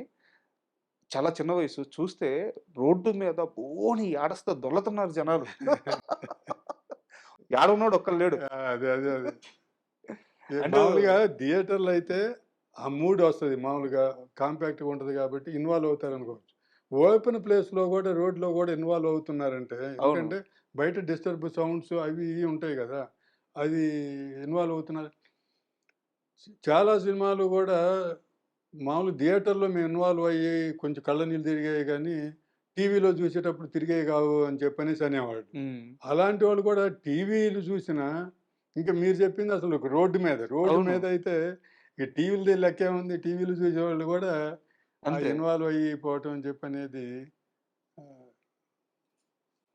చాలా చిన్న వయసు. చూస్తే రోడ్డు మీద బోని ఏడస్తా దొర్లుతున్నారు జనాలు. ఏడున్నోడు ఒక్కడు లేడు. అదే. అండ్ మామూలుగా థియేటర్‌లో అయితే ఆ మూడొస్తది మామూలుగా కాంపాక్ట్‌గా ఉంటది కాబట్టి ఇన్వాల్వ్ అవుతారనుకోవచ్చు. ఓపెన్ ప్లేస్‌లో గూడా రోడ్‌లో గూడా ఇన్వాల్వ్ అవుతున్నారంటే అవును. ఎందుకంటే బయట డిస్టర్బ్ సౌండ్స్ అవి ఇవి ఉంటాయి గదా! అది ఇన్వాల్వ్ అవుతున్నారు. చాలా సినిమాలు గూడా మామూలు థియేటర్‌లో మేము ఇన్వాల్వ్ అయ్యి కొంచెం కళ్ళ నీళ్ళు తిరిగాయి గానీ, టీవీలో చూసేటప్పుడు తిరిగేవి కావు అని చెప్పనేసి అనేవాడు. అలాంటి వాళ్ళు కూడా టీవీలు చూసినా ఇంకా మీరు చెప్పింది అసలు ఒక రోడ్డు అవును. మీద అయితే ఈ టీవీలది లెక్కేముంది. టీవీలు చూసేవాళ్ళు కూడా అంతే. ఇన్వాల్వ్ అయిపోవటం అని చెప్పనేది ఆహ్,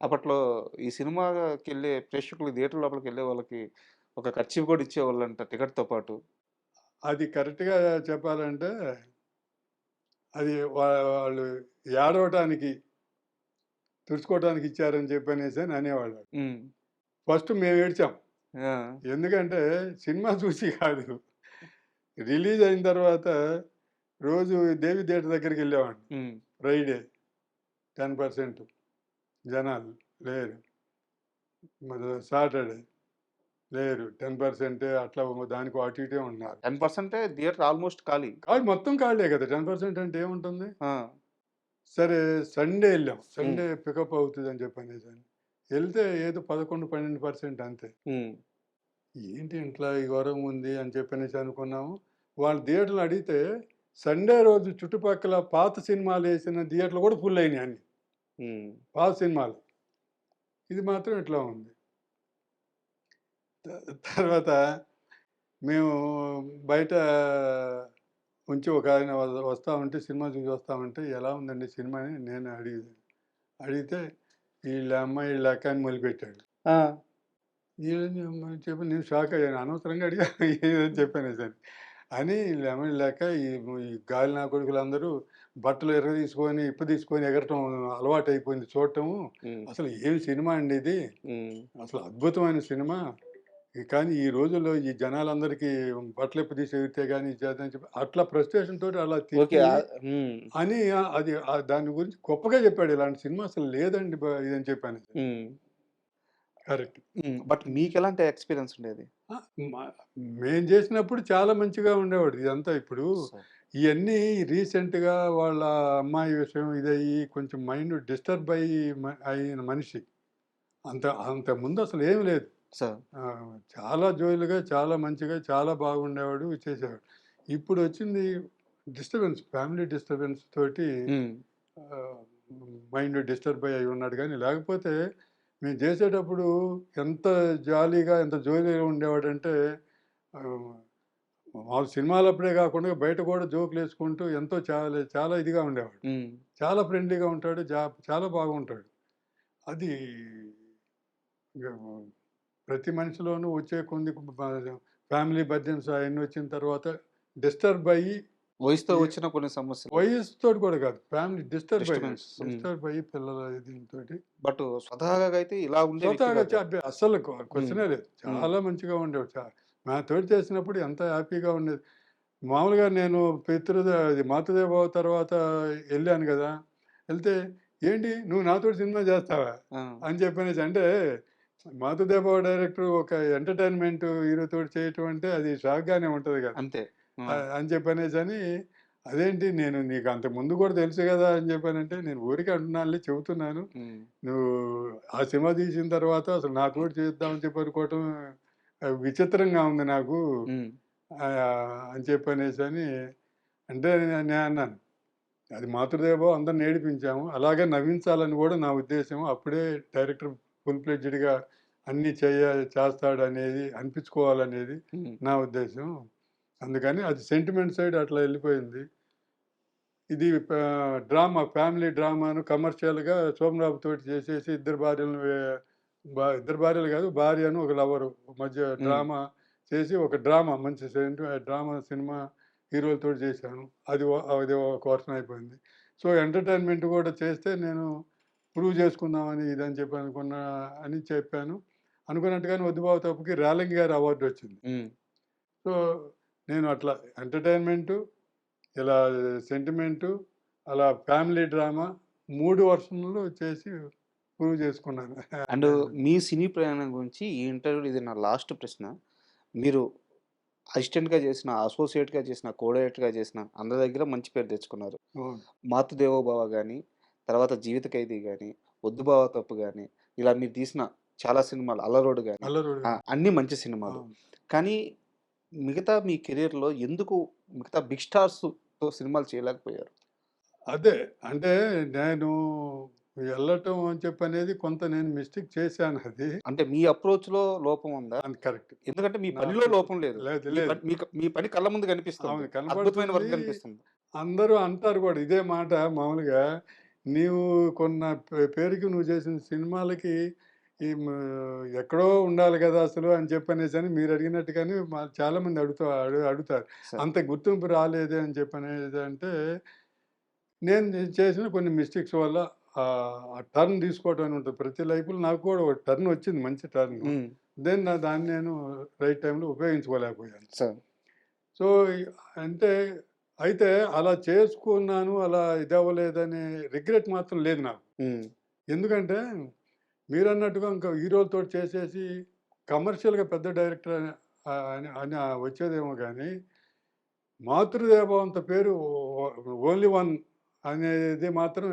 అప్పట్లో ఈ సినిమాకెళ్ళే ప్రేక్షకులు థియేటర్ లోపలికెళ్ళే వాళ్ళకి ఒక కర్చీఫ్ కూడా ఇచ్చేవాళ్ళంట టికెట్‌తో పాటు. అది కరెక్ట్‌గా చెప్పాలంటే అది వాళ్ళు ఏడవటానికి, తుడుచుకోవటానికి ఇచ్చారని చెప్పనేసని అనేవాళ్ళు. హ్మ్. ఫస్ట్ మేము ఏడ్చాం. ఆ! ఎందుకంటే సినిమా చూసి కాదు. రిలీజ్ అయిన తర్వాత రోజు దేవి థియేటర్ దగ్గరికెళ్ళేవాడిని. హ్మ్. ఫ్రైడే 10% జనాలు లేరు. సాటర్డే లేరు. 10% అట్లా దానికో అటు ఇటే ఉన్నారు. 10% థియేటర్ ఆల్‌మోస్ట్ ఖాళీ. కాదు మొత్తం ఖాళీయే కదా! 10% అంటే ఏముంటుంది? ఆ! సరే సండే ఎళ్ళాం. హ్మ్. సండే పికప్ అవుతదని చెప్పనేసని. ఎళ్తే ఏదో 11, 12% అంతే. హ్మ్. ఏంటి ఇంట్లా ఈ ఘోరం ఉంది అని చెప్పనేసి అనుకున్నాము. వాళ్ళు థియేటర్‌లో అడిగితే సండే రోజు చుట్టుపక్కల పాత సినిమాలేసిన థియేటర్‌లు కూడా ఫుల్ అయినాయి అన్ని. హ్మ్. పాత సినిమాలు. ఇది మాత్రం ఇట్లా ఉంది. తర్వాత మేము బయట ఉంచి ఒకాయన వస్తా ఉంటే సినిమా చూసి వస్తా ఉంటే, "ఎలా ఉందండి సినిమా" అని నేను అడిగితే, "ఈళ్ళ అమ్మ ఈళ్ళ అక్క" అని మొదలుపెట్టాడు. ఆ! ఈళ్ళని అమ్మ అని చెప్పి నేను షాక్ అయ్యాను. అనవసరంగా అడిగా ఏదని చెప్పానేసని. అని ఈళ్ళ అమ్మ ఈళ్ళ అక్క ఈ గాలి నా కొడుకులందరూ బట్టలు ఇప్ప తీసుకొని ఎగరటం అలవాటయిపోయింది చూడటము. హ్మ్. అసలు ఏం సినిమా అండి ఇది. హ్మ్. అసలు అద్భుతమైన సినిమా. కానీ ఈ రోజుల్లో ఈ జనాలందరికీ బట్టలిప్ప తీసి ఎగిరితే గాని ఇది చేద్దని చెప్పి అట్లా ఫ్రస్ట్రేషన్ తోటి అలా ఓకే. తిట్టి హ్మ్. అని అది దాని గురించి గొప్పగా చెప్పాడు. ఇలాంటి సినిమా అసలు లేదండి ఇదని చెప్పాను. హ్మ్. కరెక్ట్. హ్మ్. బట్ మీకెలాంటి ఎక్స్‌పీరియన్స్ ఉండేది? ఆ! మ మేము చేసినప్పుడు చాలా మంచిగా ఉండేవాడు. ఇదంతా ఇప్పుడు సో ఇయన్నీ రీసెంట్‌గా వాళ్ళ అమ్మాయి విషయం ఇదయ్యి కొంచెం మైండ్ డిస్టర్బ్ అయిన మనిషి. అంతకుముందు అసలేమి లేదు. సో చాలా జోవియల్‌గా, చాలా మంచిగా, చాలా బాగుండేవాడు. చేసేవాడు. ఇప్పుడొచ్చింది ఫ్యామిలీ డిస్టర్బెన్స్ తోటి హ్మ్. ఆహ్, మైండ్ డిస్టర్బ్ అయ్యి ఉన్నాడు గానీ, లేకపోతే మేము చేసేటప్పుడు ఎంత జాలీగా, ఎంత జోవియల్‌గా ఉండేవాడంటే ఆహ్, మామూలు సినిమాలప్పుడే కాకుండా బయట కూడా జోకులేసుకుంటూ ఎంతో చాలా ఇదిగా ఉండేవాడు. హ్మ్. చాలా ఫ్రెండ్లీగా ఉంటాడు. చాలా బాగుంటాడు. అది ఇగ ప్రతి మనిషిలోనూ వచ్చే కొన్ని ఫ్యామిలీ బర్డెన్స్ అయన్నీ వచ్చిన తర్వాత డిస్టర్బ్ అయ్యి వయసుతో ఈ వచ్చిన కొన్ని సమస్యలు. వయస్సుతోటి కూడా కాదు. ఫ్యామిలీ డిస్టర్బ్ అయ్యాడు. డిస్టర్బెన్స్. హ్మ్. డిస్టర్బ్ అయ్యి పిల్లల దీనితోటి బట్ స్వతహాగా అయితే ఇలా ఉండే వ్యక్తి స్వతహాగా కాదు. అబ్బే అస్సలు హ్మ్. క్వెషనే లేదు. హ్మ్. చాలా మంచిగా ఉండేవాడు. నాతోటి చేసినప్పుడు ఎంత హ్యాపీగా ఉండేది. మామూలుగా నేను అది మాతృదేవోభవ తర్వాత ఎళ్ళాను గదా! ఎళ్తే "ఏంటి నువ్వు నాతోటి సినిమా జేస్తావా?" ఆ! అని చెప్పనేసి అంటే మాతృదేవోభవ డైరెక్టర్ ఒక ఎంటర్‌టైన్‌మెంట్ హీరోతోటి చేయటం అంటే అది షాక్‌గానే ఉంటది గదా! అంతే. ఆ! అని చెప్పనేసని "అదేంటి నేను నీకు అంతకుముందు గూడా తెలుసు గదా!" అని చెప్పానంటే, "నేను ఊరికే అంటున్నానులే చెబుతున్నాను. హ్మ్. నువ్వు ఆ సినిమా తీసిన తర్వాత అసలు నాతోటి చేద్దామని చెప్పి అనుకోవటం విచిత్రంగా ఉంది నాకు." హ్మ్. అని చెప్పనేసని అంటే నేనన్నాను. అది మాతృదేవో అందరిని ఏడిపించాము. అలాగే నవ్వించాలని గూడా నా ఉద్దేశ్యం. అప్పుడే డైరెక్టర్ ఫుల్ ఫ్లెడ్జ్డ్‌గా అన్నీ చేస్తాడనేది అనిపించుకోవాలనేది హ్మ్. నా ఉద్దేశ్యం. అందుకని అది సెంటిమెంట్ సైడ్ అట్లా ఎళ్ళిపోయింది. ఇది ఫ్యామిలీ డ్రామాను కమర్షియల్‌గా సోమరావు తోటి చేసేసి ఇద్దరు భార్యలు గాదు. భార్యను ఒక లవరు మధ్య హ్మ్. డ్రామా చేసి ఒక డ్రామా మంచి డ్రామా సినిమా హీరోలతోటి చేశాను. అది ఒక వర్షన్ అయిపోయింది. సో, ఎంటర్‌టైన్‌మెంట్ గూడా చేస్తే నేను ప్రూవ్ చేసుకుందామని ఇదని చెప్పి అని చెప్పాను. అనుకున్నట్టుగానే 'వద్దు బావ తప్పు'కి రేలంగి గారి అవార్డొచ్చింది. హ్మ్. సో, నేను అట్లా ఎంటర్‌టైన్‌మెంటు, ఇలా సెంటిమెంటు, అలా ఫ్యామిలీ డ్రామా 3 వర్షన్‌లు చేసి ప్రూవ్ చేసుకున్నాను. అండ్ మీ సినీ ప్రయాణం గురించి ఈ ఇంటర్వ్యూలో ఇది నా లాస్ట్ ప్రశ్న. మీరు అసిస్టెంట్‌గా చేసిన, అసోసియేట్‌గా చేసిన, కో డైరెక్టర్‌గా చేసిన అందరి దగ్గర మంచి పేరు తెచ్చుకున్నారు. అవును. 'మాతృదేవోభవ' గాని, తర్వాత 'జీవిత ఖైదీ' గాని, 'వద్దు బావ తప్పు' గాని, ఇలా మీరు తీసిన చాలా సినిమాలు 'అల్లరోడు' గాని, 'అల్లరోడు' అన్నీ మంచి సినిమాలు. అవును. కానీ మిగతా మీ కెరియర్‌లో ఎందుకు మిగతా బిగ్ స్టార్స్‌తో సినిమాలు చేయలేకపోయారు? అదే. అంటే నేను వెళ్ళటం అని చెప్పనేది కొంత నేను మిస్టేక్ చేశానది. అంటే మీ అప్రోచ్‌లో లోపం ఉందా? అది కరెక్ట్. ఎందుకంటే మీ నా పనిలో అప్రోచ్ లోపం లేదు. లేదు. మీ లేదు. పని మీ పని కళ్ళ ముందు కనిపిస్తుంది. అవును. అద్భుతమైన కనబడుతుంది. వర్క్ కనిపిస్తుంది. అందరూ అంటారు గూడా ఇదే మాట మామూలుగా. నీవు కొన్న పేరుకి నువ్వు చేసిన సినిమాలకి ఈ ఎక్కడో ఉండాలి గదా! అసలు అని చెప్పనేసని మీరడిగినట్టుగానే చాలామంది అడుగుతారు. సార్. అంత గుర్తింపు రాలేదే అని చెప్పనేదంటే, నేను చేసిన కొన్ని మిస్టేక్స్ వల్ల ఆ టర్న్ తీసుకోవటం అని ఉంటది. ప్రతి లైఫ్‌లో నాకు కూడా ఒక టర్న్ వచ్చింది. మంచి టర్ను. హ్మ్. దాన్ని నేను రైట్ టైమ్‌లో ఉపయోగించుకోలేకపోయాను. సార్. సో, అంటే అయితే అలా చేసుకున్నాను. అలా ఇదవ్వలేదనే రిగ్రెట్ మాత్రం లేదు నాకు. హ్మ్. ఎందుకంటే మీరన్నట్టుగా ఇంకా హీరోలతోటి చేసేసి కమర్షియల్‌గా పెద్ద డైరెక్టర్ అని అని వచ్చేదేమో గానీ, మాతృదేవోంత పేరు ఓన్లీ వన్ అనేది మాత్రం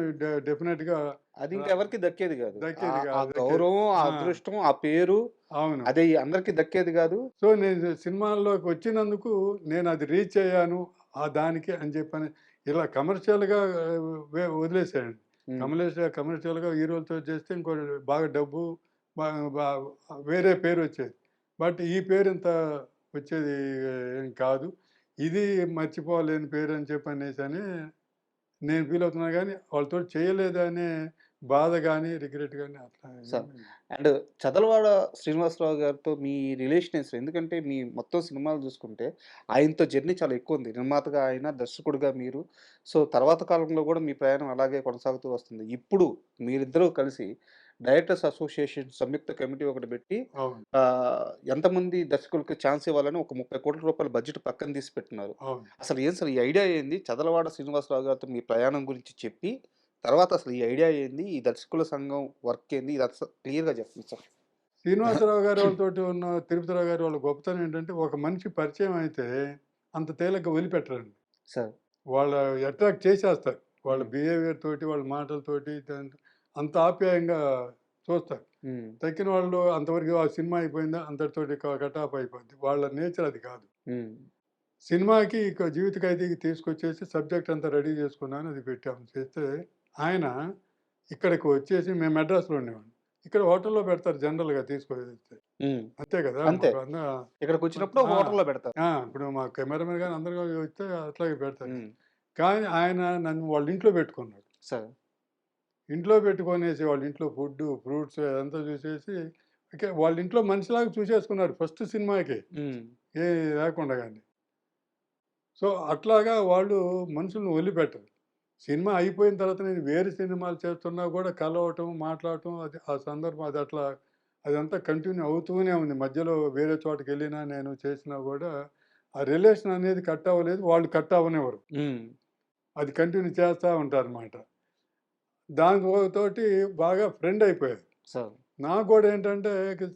డెఫినిట్‌గా అది ర ఇంకెవరికీ దక్కేది గాదు. దక్కేది ఆ దక్కేది. గౌరవం, ఆ ఆ! అదృష్టం, ఆ పేరు అవును. అది అందరికి దక్కేది గాదు. సో, నేను సినిమాల్లోకి వచ్చినందుకు నేనది రీచ్ అయ్యాను. దానికి అని చెప్పని ఇలా కమర్షియల్‌గా వదిలేసాయండి. హ్మ్. కమర్షియల్‌గా హీరోలతో చేస్తే ఇంకో బాగా డబ్బు బా బా వేరే పేరొచ్చేది. బట్ ఈ పేరింత వచ్చేది ఏం కాదు. ఇది మర్చిపోలేని పేరని చెప్పనేసని నేను ఫీల్ అవుతున్నా గానీ, వాళ్ళతోటి చేయలేదనే బాధ గాని, రిగ్రెట్ గాని అట్లా సార్. ఏమి అండ్ 'చదలవాడ శ్రీనివాసరావు' గారితో మీ రిలేషన్స్ ఎందుకంటే మీ మొత్తం సినిమాలు జూసుకుంటే ఆయనతో జర్నీ చాలా ఎక్కువుంది. నిర్మాతగా ఆయన, దర్శకుడిగా మీరు. సో, తర్వాత కాలంలో గూడా మీ ప్రయాణం అలాగే కొనసాగుతూ వస్తుంది. ఇప్పుడు మీరిద్దరూ కలిసి డైరెక్టర్స్ అసోసియేషన్ సంయుక్త కమిటీ ఒకటి బెట్టి అవును. ఎంతమంది దర్శకులకి ఛాన్స్ ఇవ్వాలని ఒక ₹30,00,00,000 బడ్జెట్ పక్కన తీసి పెట్టినారు. అవును. అసలు ఏం సార్ ఈ ఐడియా ఏంది? 'చదలవాడ శ్రీనివాసరావు' గారితో మీ ప్రయాణం గురించి చెప్పి తర్వాత అసలు ఈ ఐడియా ఏంది? ఈ దర్శకుల సంఘం వర్క్ ఏంది? ఇది అసలు క్లియర్‌గా చెప్పండి సార్. శ్రీనివాసరావు గారి వాళ్ళతోటి ఉన్న తిరుపతిరావు గారి వాళ్ళ గొప్పతనం ఏంటంటే, ఒక మనిషి పరిచయం అయితే అంత తేలిగ్గా వదిలిపెట్టరండి. సార్. వాళ్ళ అట్రాక్ట్ చేసేస్తారు. వాళ్ళ హ్మ్. బిహేవియర్ తోటి, వాళ్ళ మాటలతోటి అంత ఆప్యాయంగా చూస్తారు. హ్మ్. తక్కిన వాళ్ళు అంతవరకు ఆ సినిమా అయిపోయిందా అంతటితోటి కట్ ఆఫ్ అయిపోద్ది. వాళ్ళ నేచర్ అది కాదు. హ్మ్. సినిమాకి ఇక జీవిత ఖైదీకి తీసుకొచ్చేసి సబ్జెక్ట్ అంతా రెడీ చేసుకున్నాను. అది పెట్టాము. చేస్తే ఆయన ఇక్కడికి వచ్చేసి మేము మెడ్రాస్‌లో ఉండేవాళ్ళం. ఇక్కడ హోటల్‌లో పెడతారు జనరల్‌గా తీసుకొస్తే. హ్మ్. అంతే కదా! అంతే. మాకు ఇక్కడికొచ్చినప్పుడు ఒక ఆ! హోటల్‌లో పెడతారు. ఇప్పుడు మా కెమెరామెన్ గాని అందరూ వస్తే అట్లాగే పెడతారు. హ్మ్. కానీ ఆయన నన్ను వాళ్ళ ఇంట్లో పెట్టుకున్నాడు. సార్. ఇంట్లో పెట్టుకొనేసి వాళ్ళ ఇంట్లో ఫుడ్డు, ఫ్రూట్స్ అదంతా చూసేసి వాళ్ళ ఇంట్లో మనిషిలాగా చూసేసుకున్నారు ఫస్ట్ సినిమాకే. హ్మ్. లేకుండా గాని. సో, అట్లాగా వాళ్ళు మనుషుల్ని వదిలిపెట్టరు. సినిమా అయిపోయిన తర్వాత నేను వేరే సినిమాలు చేస్తున్నా గూడా కలవటం, మాట్లాడటం ఆ సందర్భం అదంతా కంటిన్యూ అవుతూనే ఉంది. మధ్యలో వేరే చోటకెళ్ళినా నేను చేసినా గూడా ఆ రిలేషన్ అనేది కట్ అవ్వలేదు. వాళ్ళు కట్ అవ్వనివ్వరు. హ్మ్. అది కంటిన్యూ చేస్తా ఉంటారనమాట. తోటి బాగా ఫ్రెండ్ అయిపోయారు. సార్. నాకు గూడా ఏంటంటే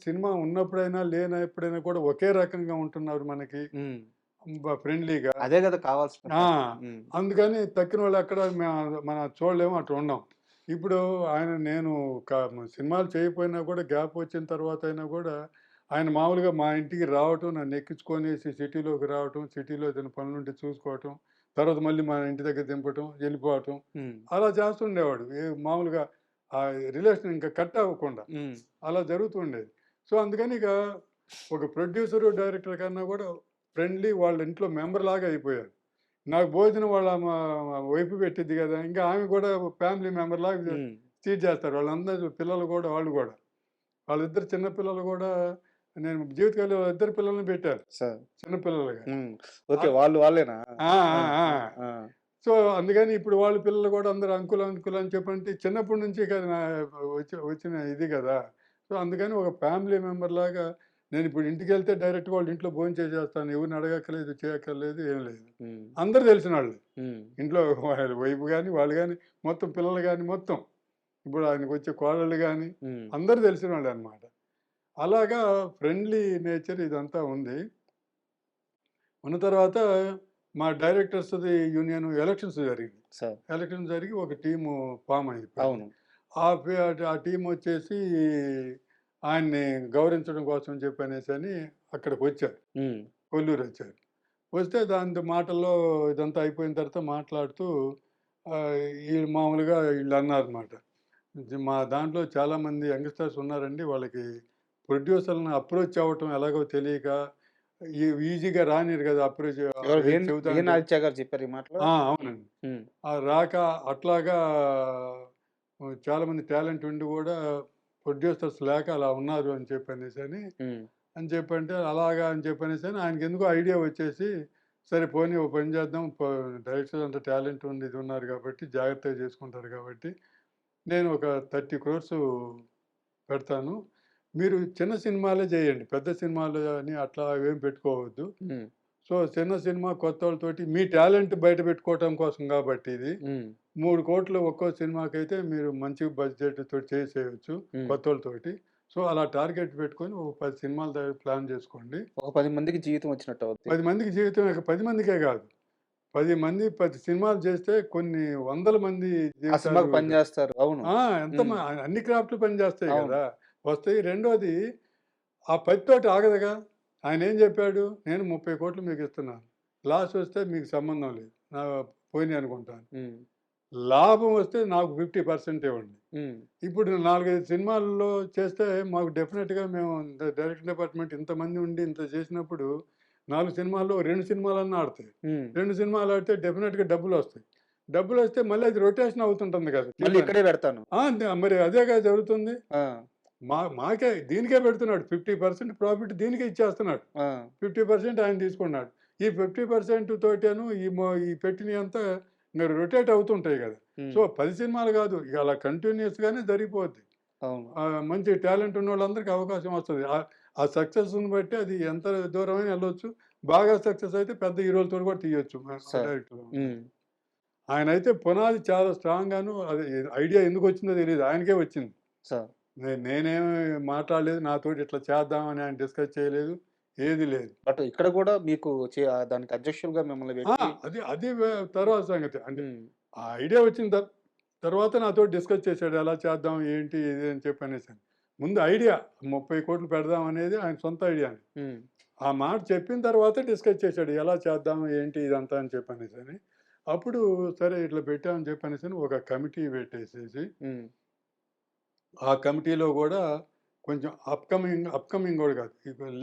సినిమా ఉన్నప్పుడైనా, లేనప్పుడైనా కూడా ఒకే రకంగా ఉంటున్నారు మనకి. హ్మ్. ఫ్రెండ్లీగా. అదే గదా కావాల్సిన ఆ! ఫస్ట్. హ్మ్. అందుకని తక్కినోళ్ళు ఎక్కడ మనం చూడలేము, అటు ఉండం. ఇప్పుడు నేను సినిమాలు చేయకపోయినా కూడా గ్యాప్ వచ్చిన తర్వాత అయినా కూడా ఆయన మామూలుగా మా ఇంటికి రావటం, నన్ను ఎక్కించుకొనేసి సిటీలోకి రావటం, సిటీలో ఏదైనా పనులుంటే చూసుకోవటం, తర్వాత మళ్ళీ మా ఇంటి దగ్గర దింపటం, వెళ్ళిపోవటం. హ్మ్. అలా చేస్తుండేవాడు. మామూలుగా ఆ రిలేషన్ ఇంకా కట్ అవ్వకుండా. హ్మ్. అలా జరుగుతుండేది. సో, అందుకని ఇక ఒక ప్రొడ్యూసరు, డైరెక్టర్ కన్నా కూడా ఫ్రెండ్లీ వాళ్ళ ఇంట్లో మెంబర్‌లాగా అయిపోయారు. నాకు భోజనం వాళ్ళ వైఫ్ పెట్టిద్ది గదా! ఇంకా ఆమె కూడా ఫ్యామిలీ మెంబర్‌లాగా హ్మ్. ట్రీట్ చేస్తారు. వాళ్ళందరూ పిల్లలు గూడా వాళ్ళు గూడా. వాళ్ళిద్దరు చిన్న పిల్లలు గూడా నేను జీవితకాలంలో ఇద్దరు పిల్లల్ని పెట్టారు. సార్. చిన్న పిల్లలుగా. హ్మ్. ఓకే. ఆహ్, వాళ్ళేనా? ఆ! ఆ! ఆ! ఆ! ఆ! ఆ! సో, అందుకని ఇప్పుడు వాళ్ళ పిల్లలు గూడా అందరూ అంకుల్, అంకుల్ అని చెప్పంటే చిన్నప్పటి నుంచి కదా వచ్చిన ఇది గదా! సో, అందుకని ఒక ఫ్యామిలీ మెంబర్‌లాగా నేనిప్పుడు ఇంటికెళ్తే డైరెక్ట్‌గా వాళ్ళ ఇంట్లో భోంచేసేస్తాను. ఎవరిని అడగక్కర్లేదు, చేయక్కర్లేదు, ఏం లేదు. హ్మ్. అందరూ తెలిసినోళ్ళే. హ్మ్. ఇంట్లో వాళ్ళ వైఫ్ గాని, వాళ్ళు గాని, మొత్తం పిల్లలు గాని మొత్తం. ఇప్పుడు ఆయనకొచ్చే కోడళ్ళు గాని, హ్మ్. అందరూ తెలిసినోళ్ళే అన్నమాట. అలాగా ఫ్రెండ్లీ నేచర్ ఇదంతా ఉంది. ఉన్న తర్వాత మా డైరెక్టర్స్‌ది యూనియన్ ఎలక్షన్స్ జరిగింది. సార్. ఎలక్షన్స్ జరిగి ఒక టీము ఫార్మ్ అయిపోయింది. అవును. ఆ టీమొచ్చేసి ఆయన్ని గౌరవించడం కోసం చెప్పనేసని అక్కడికొచ్చారు. హ్మ్. కొల్లూరొచ్చారు. వస్తే మాటల్లో ఇదంతా అయిపోయిన తర్వాత మాట్లాడుతూ ఈళ్ళు మామూలుగా ఈళ్ళన్నారనమాట. మా దాంట్లో చాలామంది యంగ్‌స్టర్స్ ఉన్నారండి. వాళ్ళకి ప్రొడ్యూసర్‌లని అప్రోచ్ అవ్వటం ఎలాగో తెలియక ఈజీగా రానియరు కదా! అప్రోచ్ ఎవరు ఏది చెబుతా అంటే ఆదిత్య గారు చెప్పారు ఈ మాటలు? అవునండి. హ్మ్. రాక అట్లాగా చాలామంది టాలెంట్ ఉండి గూడా ప్రొడ్యూసర్స్ లేక అలా ఉన్నారు అని చెప్పనేసని హ్మ్. అని చెప్పంటే, అలాగా అని చెప్పనేసని ఆయనకెందుకో ఐడియా వచ్చేసి, సరే పోనీ ఓ పని చేద్దాం. డైరెక్టర్స్ అంత టాలెంట్ ఉంది, ఇది ఉన్నారు కాబట్టి, జాగ్రత్తగా చేసుకుంటారు కాబట్టి, నేను ఒక 30 క్రోర్స్ పెడతాను. మీరు చిన్న సినిమాలే చేయండి. పెద్ద సినిమాలు అని అట్లా ఏం పెట్టుకోవద్దు. హ్మ్. సో, చిన్న సినిమా కొత్తోళ్ళతోటి మీ టాలెంట్ బయట పెట్టుకోవటం కోసం కాబట్టి ఇది. హ్మ్. 3,00,00,000 ఒక్కో సినిమాకైతే మీరు మంచి బడ్జెట్‌తో చేసేయొచ్చు హ్మ్. కొత్తోళ్ళతోటి. సో, అలా టార్గెట్ పెట్టుకొని ఒక 10 సినిమాల ప్లాన్ చేసుకోండి. ఒక 10 మందికి జీవితం వచ్చినట్టు అవుద్ది. 10 మందికి జీవితం 10 మందికే కాదు. 10 మంది 10 సినిమాలు చేస్తే కొన్ని వందల మంది ఆ సినిమాకి జీవితాలు పని జేస్తారు. అవును. ఆ! ఎంత హ్మ్. అన్ని క్రాఫ్ట్‌లు పనిచేస్తాయి అవును. గదా! వస్తాయి. రెండోది ఆ 10 తోటి ఆగదుగా. ఆయనేం జెప్పాడు? నేను 30,00,00,000 మీకిస్తున్నాను. లాస్ వస్తే మీకు సంబంధం లేదు. పోయినాయి అనుకుంటాను. హ్మ్. లాభం వస్తే నాకు 50% ఇవ్వండి. హ్మ్. ఇప్పుడు 4, 5 సినిమాల్లో చేస్తే మాకు డెఫినిట్‌గా మేము డైరెక్షన్ డిపార్ట్‌మెంట్ ఇంతమంది ఉండి ఇంత చేసినప్పుడు 4 సినిమాల్లో 2 సినిమాలన్నా ఆడతాయి. హ్మ్. 2 సినిమాలు ఆడితే డెఫినిట్‌గా డబ్బులొస్తాయి. డబ్బులొస్తే మళ్ళీ అది రొటేషన్ అవుతుంటుంది కదా! మళ్ళీ జీతానికి. ఇక్కడే పెడతాను. మరి అదేగా జరుగుతుంది. ఆ! మాకే దీనికే పెడుతున్నాడు. 50% ప్రాఫిట్ దీనికే ఇచ్చేస్తున్నాడు. ఆ! 50% ఆయన తీసుకున్నాడు. ఈ 50% తోటేను ఈ పెట్టినయంతా మరి రొటేట్ అవుతుంటాయి గదా! సో, హ్మ్. 10 సినిమాలు గాదు. ఇక అలా కంటిన్యూయస్‌గానే జరిగిపోద్ది. అవును. మంచి టాలెంట్ ఉన్నోళ్ళందరికి అవకాశం వస్తది. ఆ సక్సెస్‌ని బట్టి అది ఎంత దూరమైనా ఎళ్ళొచ్చు. బాగా సక్సెస్ అయితే పెద్ద హీరోలతోటి కూడా తీయొచ్చు. సార్. డైరెక్టర్లు. హ్మ్. ఆయనైతే పునాది చాలా స్ట్రాంగ్‌గాను అది ఐడియా ఎందుకొచ్చిందో తెలీదు. ఆయనకే వచ్చింది. సార్. నేనేమి మాట్లాడలేదు. నాతోటి ఇట్లా చేద్దామని ఆయన డిస్కస్ చేయలేదు. ఏది లేదు. బట్ ఇక్కడ గూడా మీకు దానికి అధ్యక్షులుగా మిమ్మల్ని ఆ! పెట్టి అది అది తర్వాత సంగతి. అంటే హ్మ్. ఆ ఐడియా వచ్చిన తర్వాత నాతోటి డిస్కస్ చేసాడు. ఎలా చేద్దాం? ఏంటి? ఇది అని చెప్పనేసని. ముందు ఐడియా 30,00,00,000 పెడదాం అనేది ఆయన సొంత ఐడియా. హ్మ్. ఆ మాట చెప్పిన తర్వాత డిస్కస్ చేసాడు. ఎలా చేద్దాం? ఏంటి? ఇదంతా అని చెప్పనేసని. అప్పుడు సరే ఇట్లా పెట్టామని చెప్పనేసని ఒక కమిటీ పెట్టేసేసి, హ్మ్. ఆ కమిటీలో గూడా కొంచెం అప్‌కమింగ్ గూడా కాదు.